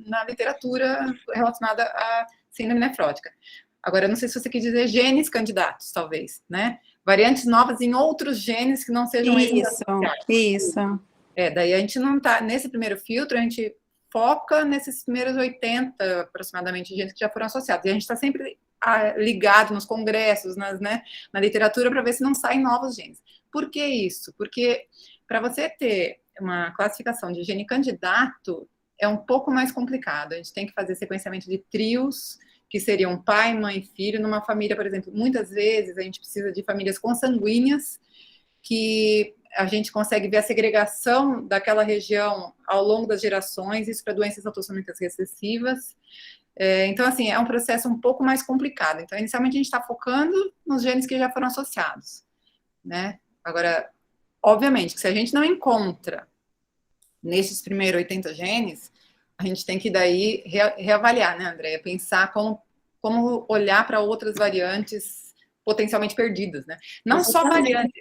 S2: na literatura relacionada à síndrome nefrótica. Agora, eu não sei se você quer dizer genes candidatos, talvez, né? Variantes novas em outros genes que não sejam
S7: Isso.
S2: Daí a gente não está... Nesse primeiro filtro, a gente foca nesses primeiros 80, aproximadamente, genes que já foram associados. E a gente está sempre ligado nos congressos, na literatura, para ver se não saem novos genes. Por que isso? Porque para você ter uma classificação de gene candidato, é um pouco mais complicado. A gente tem que fazer sequenciamento de trios, que seriam pai, mãe, filho, numa família, por exemplo. Muitas vezes a gente precisa de famílias consanguíneas, que a gente consegue ver a segregação daquela região ao longo das gerações, isso para doenças autossômicas recessivas. Então, assim, é um processo um pouco mais complicado. Então, inicialmente, a gente está focando nos genes que já foram associados, né? Agora, obviamente, que se a gente não encontra nesses primeiros 80 genes, a gente tem que daí reavaliar, né, Andréia? Pensar como olhar para outras variantes potencialmente perdidas, né? Não só variantes.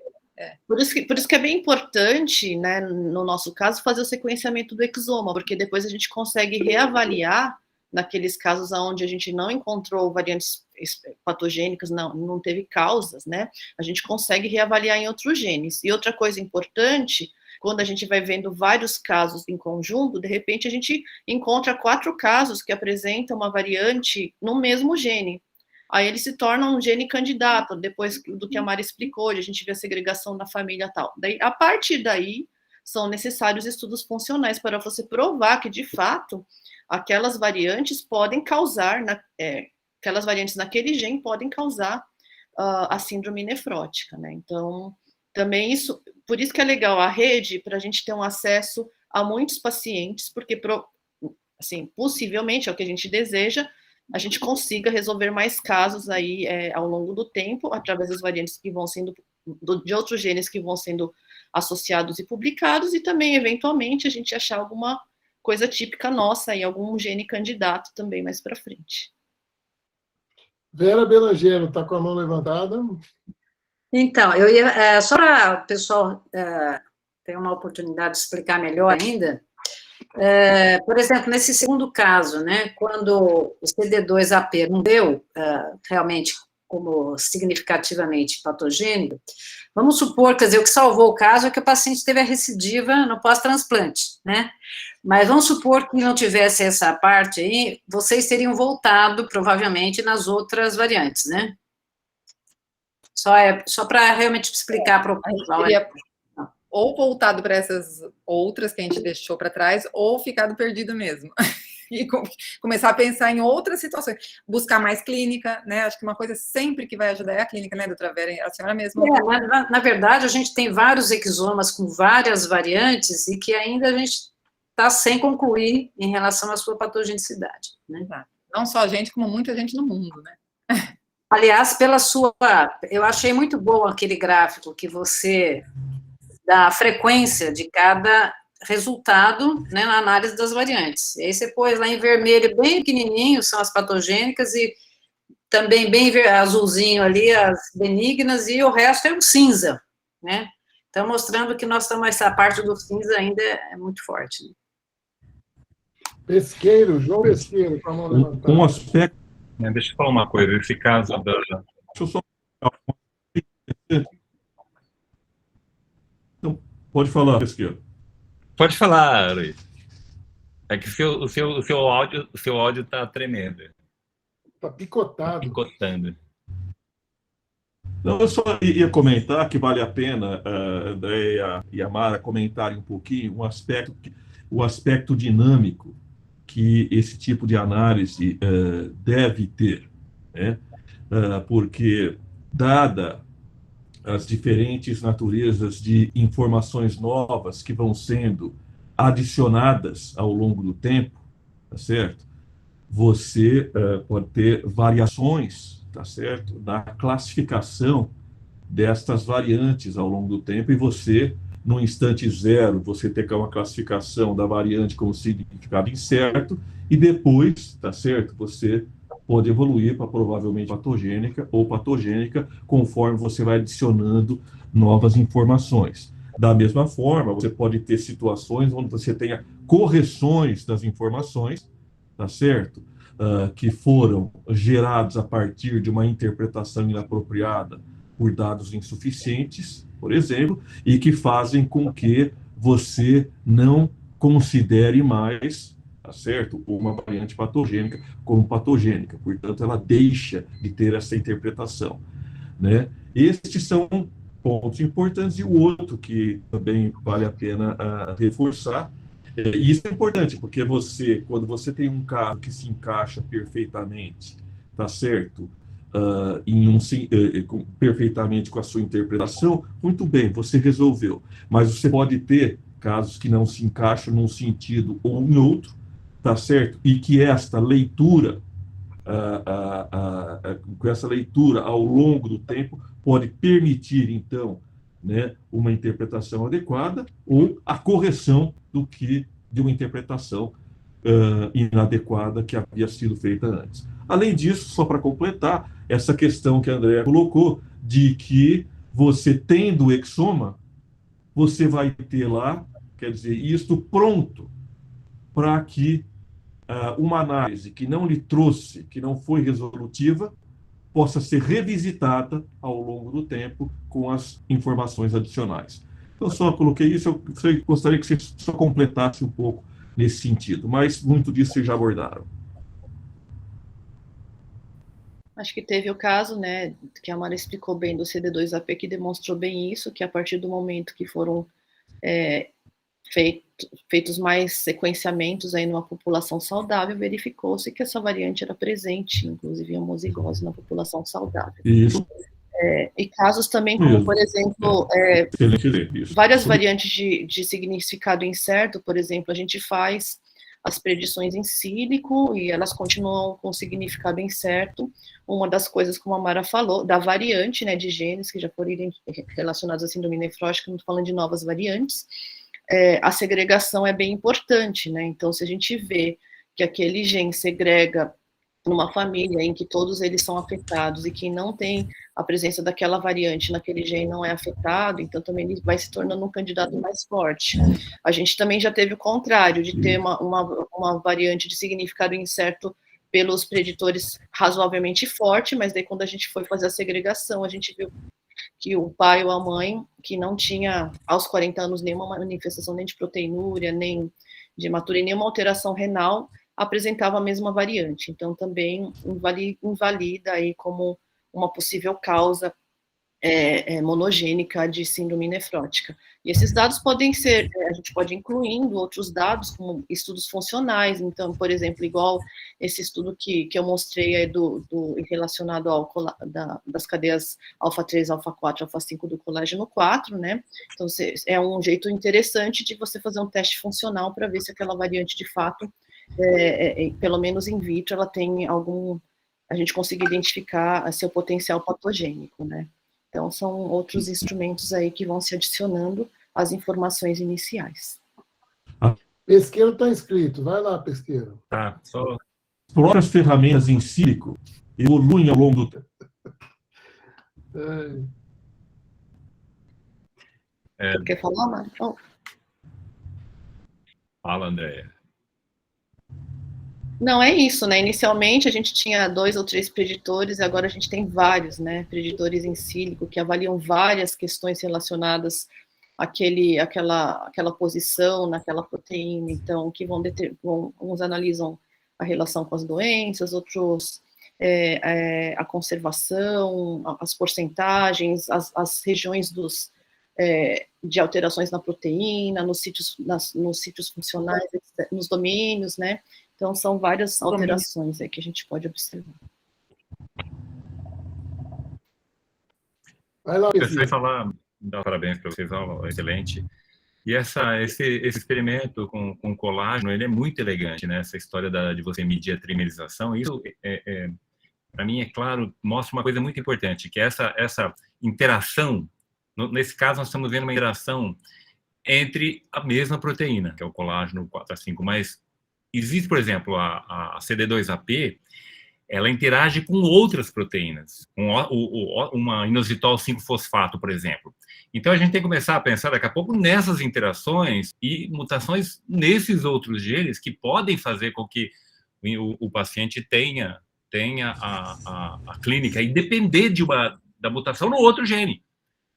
S4: Por isso que é bem importante, né, no nosso caso, fazer o sequenciamento do exoma, porque depois a gente consegue reavaliar naqueles casos onde a gente não encontrou variantes patogênicas, não teve causas, né? A gente consegue reavaliar em outros genes. E outra coisa importante, quando a gente vai vendo vários casos em conjunto, de repente a gente encontra 4 casos que apresentam uma variante no mesmo gene. Aí ele se torna um gene candidato, depois do que a Mari explicou, a gente vê a segregação da família e tal. Daí, a partir daí, são necessários estudos funcionais para você provar que, de fato, aquelas variantes podem causar, aquelas variantes naquele gene podem causar a síndrome nefrótica, né? Então, também isso, por isso que é legal a rede, para a gente ter um acesso a muitos pacientes, porque, assim, possivelmente, é o que a gente deseja, a gente consiga resolver mais casos aí ao longo do tempo, através das variantes que vão sendo, de outros genes que vão sendo associados e publicados, e também, eventualmente, a gente achar alguma coisa típica nossa e algum gene candidato também mais para frente.
S1: Vera Belangero está com a mão levantada.
S6: Então, eu ia, só para o pessoal ter uma oportunidade de explicar melhor ainda, por exemplo, nesse segundo caso, né, quando o CD2AP não deu realmente como significativamente patogênico, vamos supor, quer dizer, o que salvou o caso é que o paciente teve a recidiva no pós-transplante, né? Mas vamos supor que não tivesse essa parte aí, vocês teriam voltado, provavelmente, nas outras variantes, né? Só para realmente explicar para o pessoal.
S2: Ou voltado para essas outras que a gente deixou para trás, ou ficado perdido mesmo. E começar a pensar em outras situações. Buscar mais clínica, né? Acho que uma coisa sempre que vai ajudar é a clínica, né, doutora Vera? A senhora mesma...
S6: Na verdade, a gente tem vários exomas com várias variantes e que ainda a gente está sem concluir em relação à sua patogenicidade, né?
S2: Não só a gente, como muita gente no mundo, né?
S6: Aliás, eu achei muito bom aquele gráfico que você... da frequência de cada resultado, né, na análise das variantes. E aí você pôs lá em vermelho, bem pequenininho, são as patogênicas, e também bem azulzinho ali, as benignas, e o resto é o cinza, né? Então, mostrando que nós estamos, essa parte do cinza ainda é muito forte. Né?
S1: Pesqueiro, João Pesqueiro, com a mão levantada.
S3: Um aspecto... Deixa eu falar uma coisa, esse caso da... Deixa eu só...
S8: Então, pode falar, Pesqueiro.
S3: Pode falar, Luiz. É que o seu áudio está tremendo.
S1: Está picotado.
S3: Picotando.
S8: Não, eu só ia comentar que vale a pena a Andréia e a Mara comentarem um pouquinho o aspecto dinâmico que esse tipo de análise deve ter, né? Porque, dada as diferentes naturezas de informações novas que vão sendo adicionadas ao longo do tempo, tá certo? Você pode ter variações, tá certo? Na classificação destas variantes ao longo do tempo, e você no instante zero, você ter uma classificação da variante como significado incerto, e depois, tá certo? Você pode evoluir para provavelmente patogênica ou patogênica, conforme você vai adicionando novas informações. Da mesma forma, você pode ter situações onde você tenha correções das informações, tá certo? Que foram gerados a partir de uma interpretação inapropriada por dados insuficientes, por exemplo, e que fazem com que você não considere mais, tá certo, uma variante patogênica como patogênica. Portanto, ela deixa de ter essa interpretação, né? Estes são pontos importantes. E o outro que também vale a pena reforçar, e isso é importante, porque quando você tem um caso que se encaixa perfeitamente, tá certo? Perfeitamente com a sua interpretação, muito bem, você resolveu. Mas você pode ter casos que não se encaixam num sentido ou em outro, tá certo? E que esta leitura, com essa leitura ao longo do tempo, pode permitir, então, né, uma interpretação adequada ou a correção de uma interpretação inadequada que havia sido feita antes. Além disso, só para completar, essa questão que a Andrea colocou, de que você tendo o exoma, você vai ter lá, quer dizer, isto pronto para que uma análise que não lhe trouxe, que não foi resolutiva, possa ser revisitada ao longo do tempo com as informações adicionais. Eu só coloquei isso, eu gostaria que você só completasse um pouco nesse sentido, mas muito disso vocês já abordaram.
S4: Acho que teve o caso, né, que a Mara explicou bem do CD2AP, que demonstrou bem isso, que a partir do momento que foram feitos mais sequenciamentos aí numa população saudável, verificou-se que essa variante era presente, inclusive em homozigose na população saudável.
S8: Isso.
S4: E casos também como, por exemplo, várias variantes de significado incerto, por exemplo, a gente faz as predições em sílico e elas continuam com significado incerto. Uma das coisas, como a Mara falou, da variante, né, de genes que já foram relacionados à síndrome nefrótica, não estou falando de novas variantes, a segregação é bem importante, né? Então, se a gente vê que aquele gene segrega numa família em que todos eles são afetados e quem não tem a presença daquela variante naquele gene não é afetado, então também ele vai se tornando um candidato mais forte. A gente também já teve o contrário, de ter uma variante de significado incerto pelos preditores razoavelmente forte, mas daí quando a gente foi fazer a segregação, a gente viu que o pai ou a mãe, que não tinha aos 40 anos nenhuma manifestação nem de proteinúria, nem de hematuria, nenhuma alteração renal, apresentava a mesma variante. Então, também invalida aí como uma possível causa monogênica de síndrome nefrótica. E esses dados podem ser, a gente pode ir incluindo outros dados, como estudos funcionais. Então, por exemplo, igual esse estudo que eu mostrei aí relacionado das cadeias alfa-3, alfa-4, alfa-5 do colágeno 4, né? Então, é um jeito interessante de você fazer um teste funcional para ver se aquela variante, de fato, pelo menos in vitro, ela tem a gente consegue identificar seu potencial patogênico, né? Então, são outros instrumentos aí que vão se adicionando às informações iniciais.
S1: Pesqueiro está inscrito. Vai lá, Pesqueiro.
S3: Tá, só...
S8: As próprias ferramentas em sílico evoluem ao longo do tempo.
S4: Você quer falar, Mário? Oh.
S3: Fala, Andréia.
S4: Não, é isso, né? Inicialmente a gente tinha 2 ou 3 preditores, e agora a gente tem vários, né? Preditores em sílico que avaliam várias questões relacionadas àquela posição naquela proteína. Então, que uns analisam a relação com as doenças, outros a conservação, as porcentagens, as regiões de alterações na proteína, nos sítios funcionais, nos domínios, né? Então, são várias alterações aí que a gente pode observar.
S1: Vai lá,
S3: eu sei falar, dar parabéns para vocês, excelente. E esse experimento com colágeno, ele é muito elegante, né? Essa história de você medir a trimerização, isso, para mim, é claro, mostra uma coisa muito importante, que é essa interação. Nesse caso, nós estamos vendo uma interação entre a mesma proteína, que é o colágeno 4A5, mas existe, por exemplo, a CD2AP, ela interage com outras proteínas, com uma inositol 5-fosfato, por exemplo. Então, a gente tem que começar a pensar, daqui a pouco, nessas interações e mutações nesses outros genes que podem fazer com que o paciente tenha a clínica e depender da mutação no outro gene.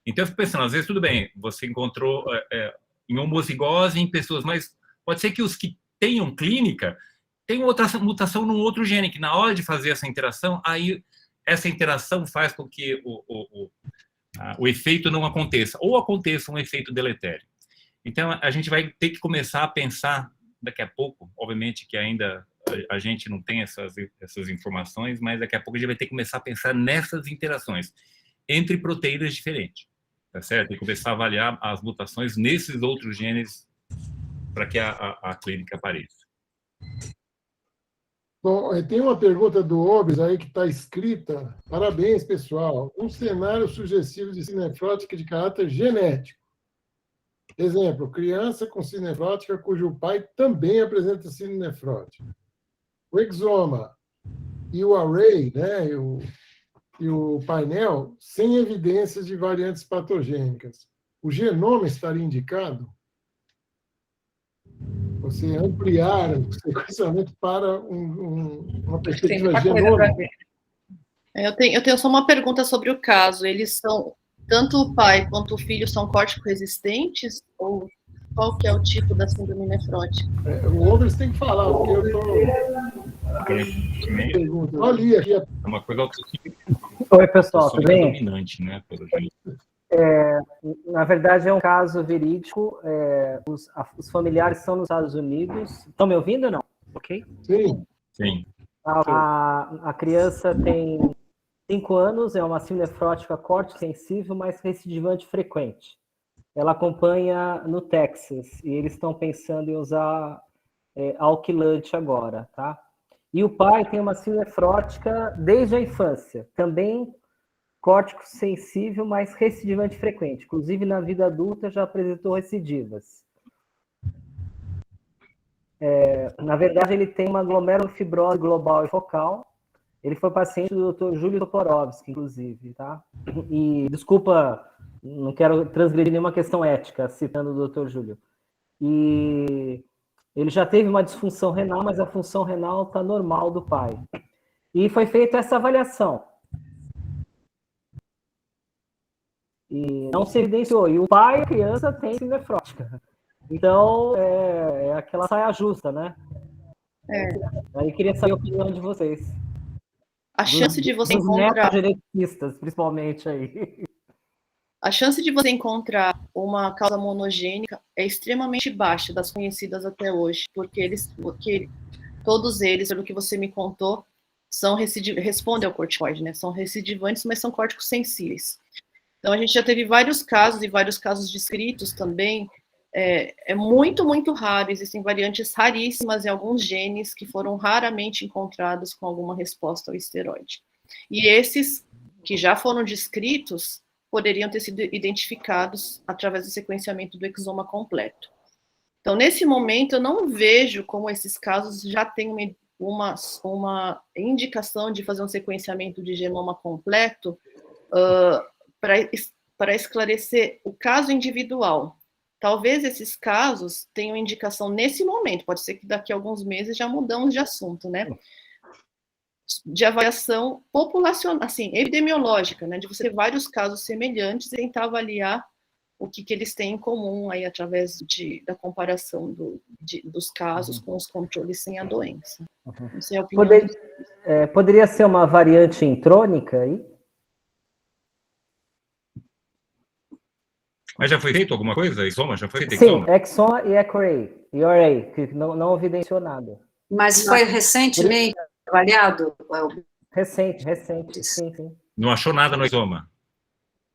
S3: Então, eu fico pensando, às vezes, tudo bem, você encontrou em homozigose em pessoas, mas pode ser que os que tenham clínica tem outra mutação num outro gene, que na hora de fazer essa interação, aí essa interação faz com que o efeito não aconteça, ou aconteça um efeito deletério. Então, a gente vai ter que começar a pensar daqui a pouco, obviamente que ainda a gente não tem essas informações, mas daqui a pouco a gente vai ter que começar a pensar nessas interações entre proteínas diferentes, tá certo? E começar a avaliar as mutações nesses outros genes para que a clínica apareça.
S1: Bom, tem uma pergunta do Obes aí que está escrita. Parabéns, pessoal. Um cenário sugestivo de cinefrótica de caráter genético. Exemplo, criança com cinefrótica cujo pai também apresenta cinefrótica. O exoma e o array, né, e o painel, sem evidências de variantes patogênicas. O genoma estaria indicado? Você ampliar o sequenciamento para uma perspectiva genômica.
S4: Eu tenho só uma pergunta sobre o caso. Eles são, tanto o pai quanto o filho são córtico-resistentes? Ou qual que é o tipo da síndrome nefrótica?
S1: O Obres tem que falar, porque eu estou... Eu li aqui.
S3: É uma coisa autossíntese.
S9: Oi, pessoal, tudo bem?
S3: Dominante, né, pelo jeito.
S9: Na verdade, é um caso verídico. Os familiares são nos Estados Unidos. Estão me ouvindo ou não? Ok?
S1: Sim.
S3: Sim.
S9: A criança tem 5 anos, é uma cinefrótica corte-sensível, mas recidivante frequente. Ela acompanha no Texas, e eles estão pensando em usar alquilante agora, tá? E o pai tem uma cinefrótica desde a infância, também córtico sensível, mas recidivante frequente. Inclusive, na vida adulta, já apresentou recidivas. Na verdade, ele tem uma glomerulofibrose global e focal. Ele foi paciente do Dr. Júlio Toporowski, inclusive, tá? E, desculpa, não quero transgredir nenhuma questão ética, citando o Dr. Júlio. E ele já teve uma disfunção renal, mas a função renal está normal do pai. E foi feita essa avaliação. E não se evidenciou. E o pai e a criança têm cinefrótica. Então, é aquela saia justa, né? Aí queria saber a opinião de vocês.
S4: A chance de você
S9: dos
S4: encontrar...
S9: neogenetistas, principalmente aí.
S4: A chance de você encontrar uma causa monogênica é extremamente baixa das conhecidas até hoje, porque todos eles, pelo que você me contou, respondem ao corticoide, né? São recidivantes, mas são córticos sensíveis. Então, a gente já teve vários casos, e vários casos descritos também. É muito, muito raro, existem variantes raríssimas em alguns genes que foram raramente encontrados com alguma resposta ao esteroide. E esses que já foram descritos poderiam ter sido identificados através do sequenciamento do exoma completo. Então, nesse momento, eu não vejo como esses casos já têm uma indicação de fazer um sequenciamento de genoma completo para esclarecer o caso individual. Talvez esses casos tenham indicação nesse momento, pode ser que daqui a alguns meses já mudamos de assunto, né? De avaliação populacional, assim, epidemiológica, né? De você ter vários casos semelhantes e tentar avaliar o que eles têm em comum aí através da comparação dos casos com os controles sem a doença. Não sei a opinião.
S9: Poderia ser uma variante intrônica aí?
S3: Mas já foi feito alguma coisa? Exoma? Já foi feito
S9: exoma? Sim, exoma e array, que não evidenciou nada.
S6: Mas foi recentemente avaliado?
S9: Recente, sim.
S3: Não achou nada no exoma?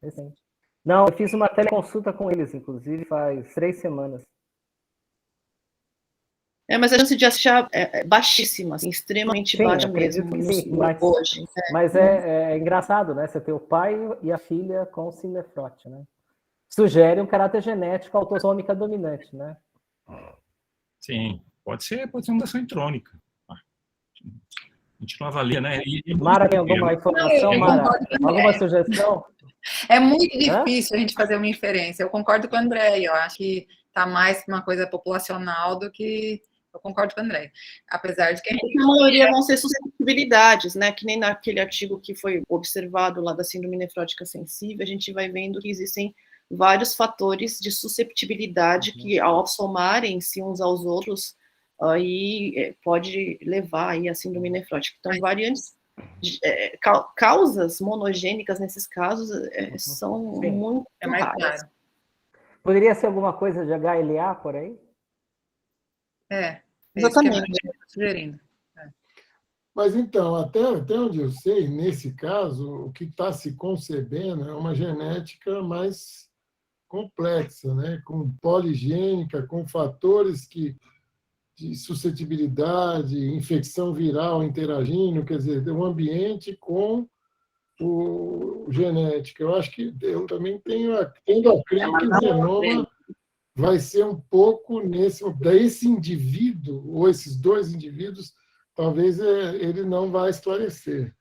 S9: Recente. Não, eu fiz uma teleconsulta com eles, inclusive, faz 3 semanas.
S4: Mas a chance de achar é baixíssima, assim, extremamente baixa mesmo. Hoje.
S9: Mas é engraçado, né? Você tem o pai e a filha com cinefrótica, né? sugere um caráter genético autossômica dominante, né?
S3: Sim, pode ser uma mutação intrônica. A gente não avalia, né?
S9: Mara, tem alguma informação,
S2: eu
S9: Mara?
S2: concordo com o
S9: Alguma
S2: André.
S9: sugestão?
S2: É muito difícil a gente fazer uma inferência. Eu concordo com o André. Eu acho que está mais para uma coisa populacional do que... Eu concordo com o André. Apesar de que...
S4: A maioria vão ser suscetibilidades, né? Que nem naquele artigo que foi observado lá da síndrome nefrótica sensível, a gente vai vendo que existem vários fatores de susceptibilidade que, ao somarem-se uns aos outros, aí pode levar aí a síndrome nefrótica. Então, variantes, causas monogênicas nesses casos são
S9: Sim.
S4: muito
S2: mais
S4: raras.
S2: claro.
S9: Poderia ser alguma coisa de HLA por aí?
S4: Exatamente.
S2: Isso que eu estou sugerindo.
S1: Mas então, até onde eu sei, nesse caso, o que está se concebendo é uma genética mais complexa, né? Com poligênica, com fatores de suscetibilidade, infecção viral interagindo, quer dizer, o ambiente com o genético. Eu acho que eu também tendo a crer que o genoma vai ser um pouco desse indivíduo, ou esses dois indivíduos, talvez ele não vai esclarecer.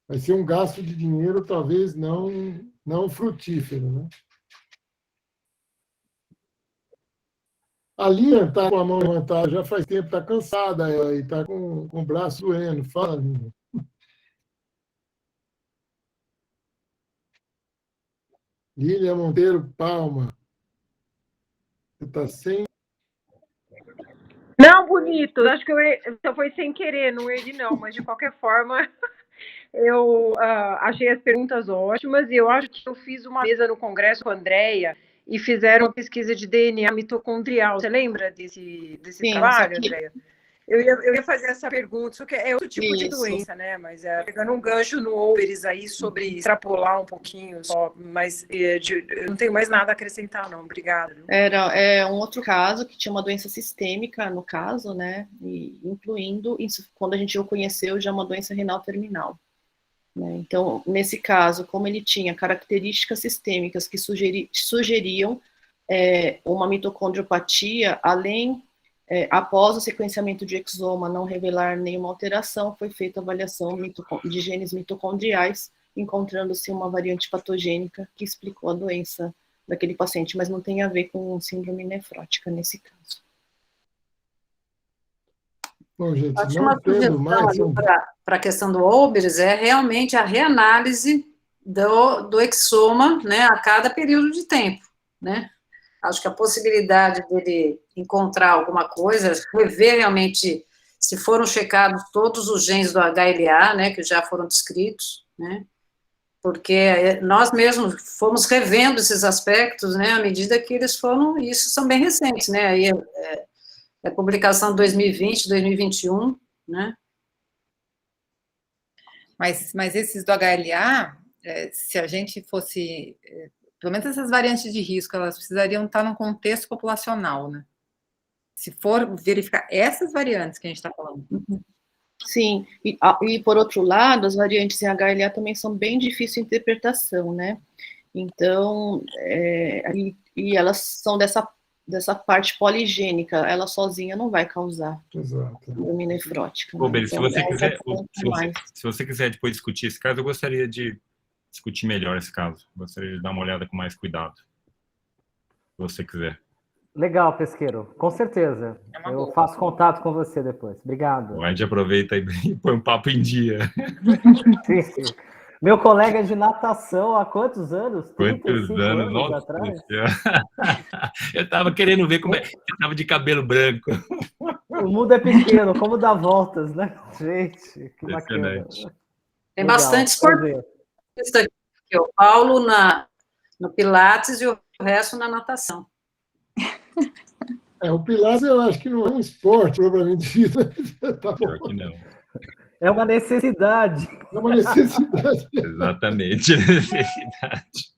S1: Vai ser um gasto de dinheiro, talvez não frutífero, né? A Lilian está com a mão levantada, já faz tempo, está cansada ela, e está com o braço doendo. Fala, Lilian. Lilian Monteiro Palma. Você está sem...
S10: Não, bonito. Acho que só foi sem querer, não errei não, mas de qualquer forma eu achei as perguntas ótimas e eu acho que eu fiz uma mesa no congresso com a Andrea e fizeram uma pesquisa de DNA mitocondrial. Você lembra desse
S4: Sim,
S10: trabalho, Andrea? Eu ia fazer essa pergunta, só que é outro tipo de
S4: Isso.
S10: doença, né? Mas pegando um gancho no Oberes aí sobre extrapolar um pouquinho só, mas eu não tenho mais nada a acrescentar, não. Obrigada.
S4: Era um outro caso que tinha uma doença sistêmica, no caso, né? E incluindo, isso, quando a gente o conheceu, já uma doença renal terminal. Né? Então, nesse caso, como ele tinha características sistêmicas que sugeriam uma mitocondriopatia, além... após o sequenciamento de exoma não revelar nenhuma alteração, foi feita a avaliação de genes mitocondriais, encontrando-se uma variante patogênica que explicou a doença daquele paciente, mas não tem a ver com síndrome nefrótica nesse caso.
S1: Bom, gente,
S6: Acho
S1: não
S6: uma
S1: tendo mais...
S6: sugestão para a questão do Oberes é realmente a reanálise do exoma, né, a cada período de tempo, né? Acho que a possibilidade dele encontrar alguma coisa, rever realmente se foram checados todos os genes do HLA, né, que já foram descritos, né, porque nós mesmos fomos revendo esses aspectos, né, à medida que eles foram, e isso são bem recentes, né, aí é publicação 2020, 2021, né.
S2: Mas esses do HLA, se a gente fosse... Pelo menos essas variantes de risco, elas precisariam estar num contexto populacional, né? Se for verificar essas variantes que a gente está falando.
S4: Sim, e por outro lado, as variantes em HLA também são bem difíceis de interpretação, né? Então, e elas são dessa parte poligênica, ela sozinha não vai causar síndrome nefrótica. Né?
S3: Oberes,
S4: então,
S3: se você quiser depois discutir esse caso, eu gostaria de discutir melhor esse caso. Gostaria de dar uma olhada com mais cuidado. Se você quiser.
S9: Legal, Pesqueiro. Com certeza. Eu faço contato com você depois. Obrigado.
S3: A gente aproveita e põe um papo em dia.
S9: Sim, sim. Meu colega de natação há quantos anos?
S3: Quantos anos? Nossa,
S9: atrás?
S3: Eu estava querendo ver como é que você estava de cabelo branco.
S9: O mundo é pequeno, como dá voltas, né? Gente, que bacana.
S6: Tem bastante esportista aqui, o Paulo no Pilates e o resto na natação.
S1: O Pilates eu acho que não é um esporte, propriamente dito. Tá
S3: Pior que não.
S9: É uma necessidade.
S1: É uma necessidade.
S3: Exatamente, necessidade.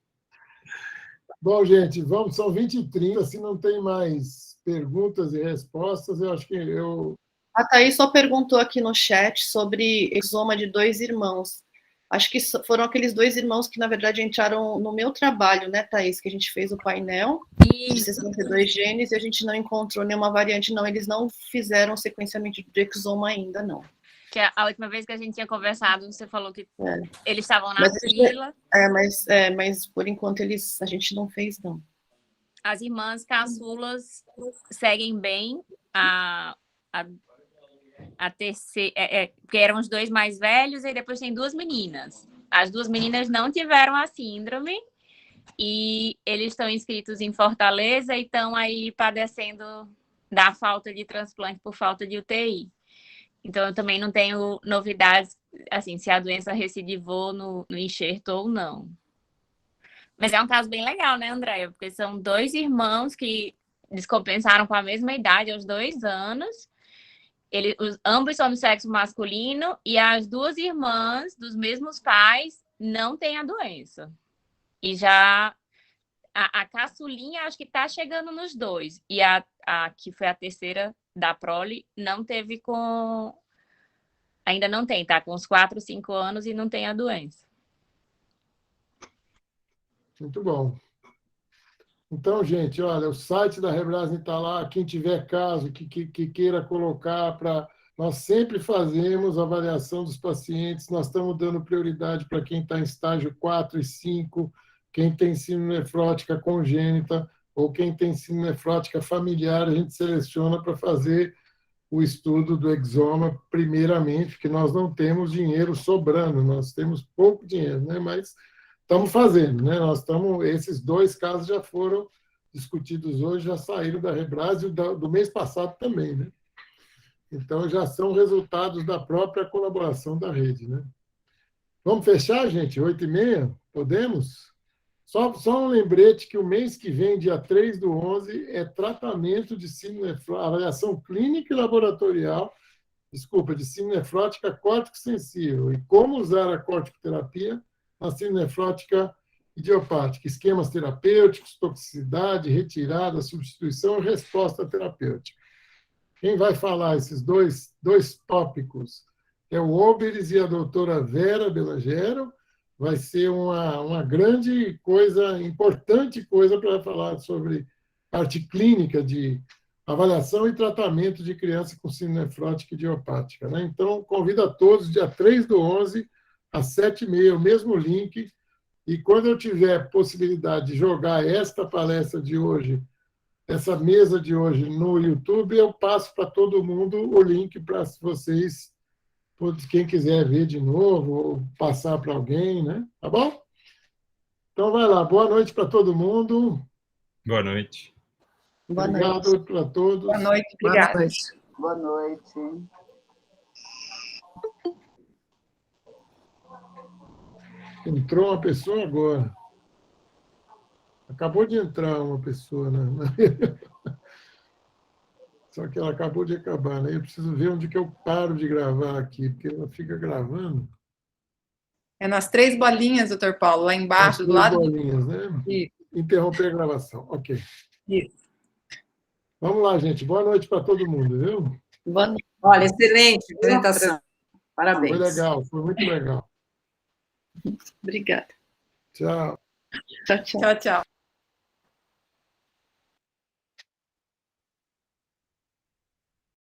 S1: Bom, gente, são 20h30, se não tem mais perguntas e respostas, eu acho que eu...
S4: A Thaís só perguntou aqui no chat sobre exoma de 2 irmãos. Acho que foram aqueles 2 irmãos que, na verdade, entraram no meu trabalho, né, Thaís? Que a gente fez o painel de 62 genes e a gente não encontrou nenhuma variante, não. Eles não fizeram sequenciamento de exoma ainda, não.
S5: Que a última vez que a gente tinha conversado, você falou que eles estavam na
S4: Mas
S5: fila.
S4: Mas por enquanto a gente não fez, não.
S5: As irmãs caçulas seguem bem a terceira, porque eram os 2 mais velhos e depois tem 2 meninas. As 2 meninas não tiveram a síndrome e eles estão inscritos em Fortaleza e estão aí padecendo da falta de transplante por falta de UTI. Então, eu também não tenho novidades, assim, se a doença recidivou no enxerto ou não. Mas é um caso bem legal, né, Andréia? Porque são 2 irmãos que descompensaram com a mesma idade, aos 2 anos. Ambos são do sexo masculino e as 2 irmãs dos mesmos pais não têm a doença. E já a caçulinha, acho que está chegando nos 2. E a que foi a terceira da prole, não teve com... Ainda não tem, tá? Com uns 4, 5 anos e não tem a doença.
S1: Muito bom. Então, gente, olha, o site da Rebrasne está lá. Quem tiver caso que queira colocar para... Nós sempre fazemos avaliação dos pacientes, nós estamos dando prioridade para quem está em estágio 4 e 5, quem tem síndrome nefrótica congênita ou quem tem síndrome nefrótica familiar, a gente seleciona para fazer o estudo do exoma primeiramente, porque nós não temos dinheiro sobrando, nós temos pouco dinheiro, né? Mas estamos fazendo, né? Esses 2 casos já foram discutidos hoje, já saíram da Rebrasne do mês passado também, né? Então, já são resultados da própria colaboração da rede, né? Vamos fechar, gente? 8h30? Podemos? Só um lembrete que o mês que vem, dia 3/11, é tratamento de síndrome nefrótica, avaliação clínica e laboratorial, de síndrome nefrótica córtico-sensível e como usar a corticoterapia na síndrome nefrótica idiopática, esquemas terapêuticos, toxicidade, retirada, substituição e resposta terapêutica. Quem vai falar esses dois tópicos é o Oberes e a doutora Vera Belangero. Vai ser uma grande coisa, importante coisa para falar sobre parte clínica de avaliação e tratamento de criança com síndrome nefrótica idiopática, né? Então, convido a todos, dia 3/11, às 7h30, o mesmo link. E quando eu tiver possibilidade de jogar esta palestra de hoje, essa mesa de hoje no YouTube, eu passo para todo mundo o link para vocês, quem quiser ver de novo, ou passar para alguém, né? Tá bom? Então, vai lá. Boa noite para todo mundo.
S3: Boa noite.
S1: Obrigado para todos.
S2: Boa noite, obrigada.
S11: Boa noite.
S1: Entrou uma pessoa agora. Acabou de entrar uma pessoa, né? Só que ela acabou de acabar, né? Eu preciso ver onde que eu paro de gravar aqui, porque ela fica gravando.
S2: É nas 3 bolinhas, doutor Paulo, lá embaixo, do lado.
S1: Bolinhas, né?
S2: Isso.
S1: Interromper a gravação. Ok.
S2: Isso.
S1: Vamos lá, gente. Boa noite para todo mundo, viu?
S4: Boa noite.
S6: Olha, excelente apresentação. Parabéns.
S1: Foi legal, foi muito legal.
S4: Obrigada.
S1: Tchau.
S4: Tchau, tchau.
S2: Tchau, tchau.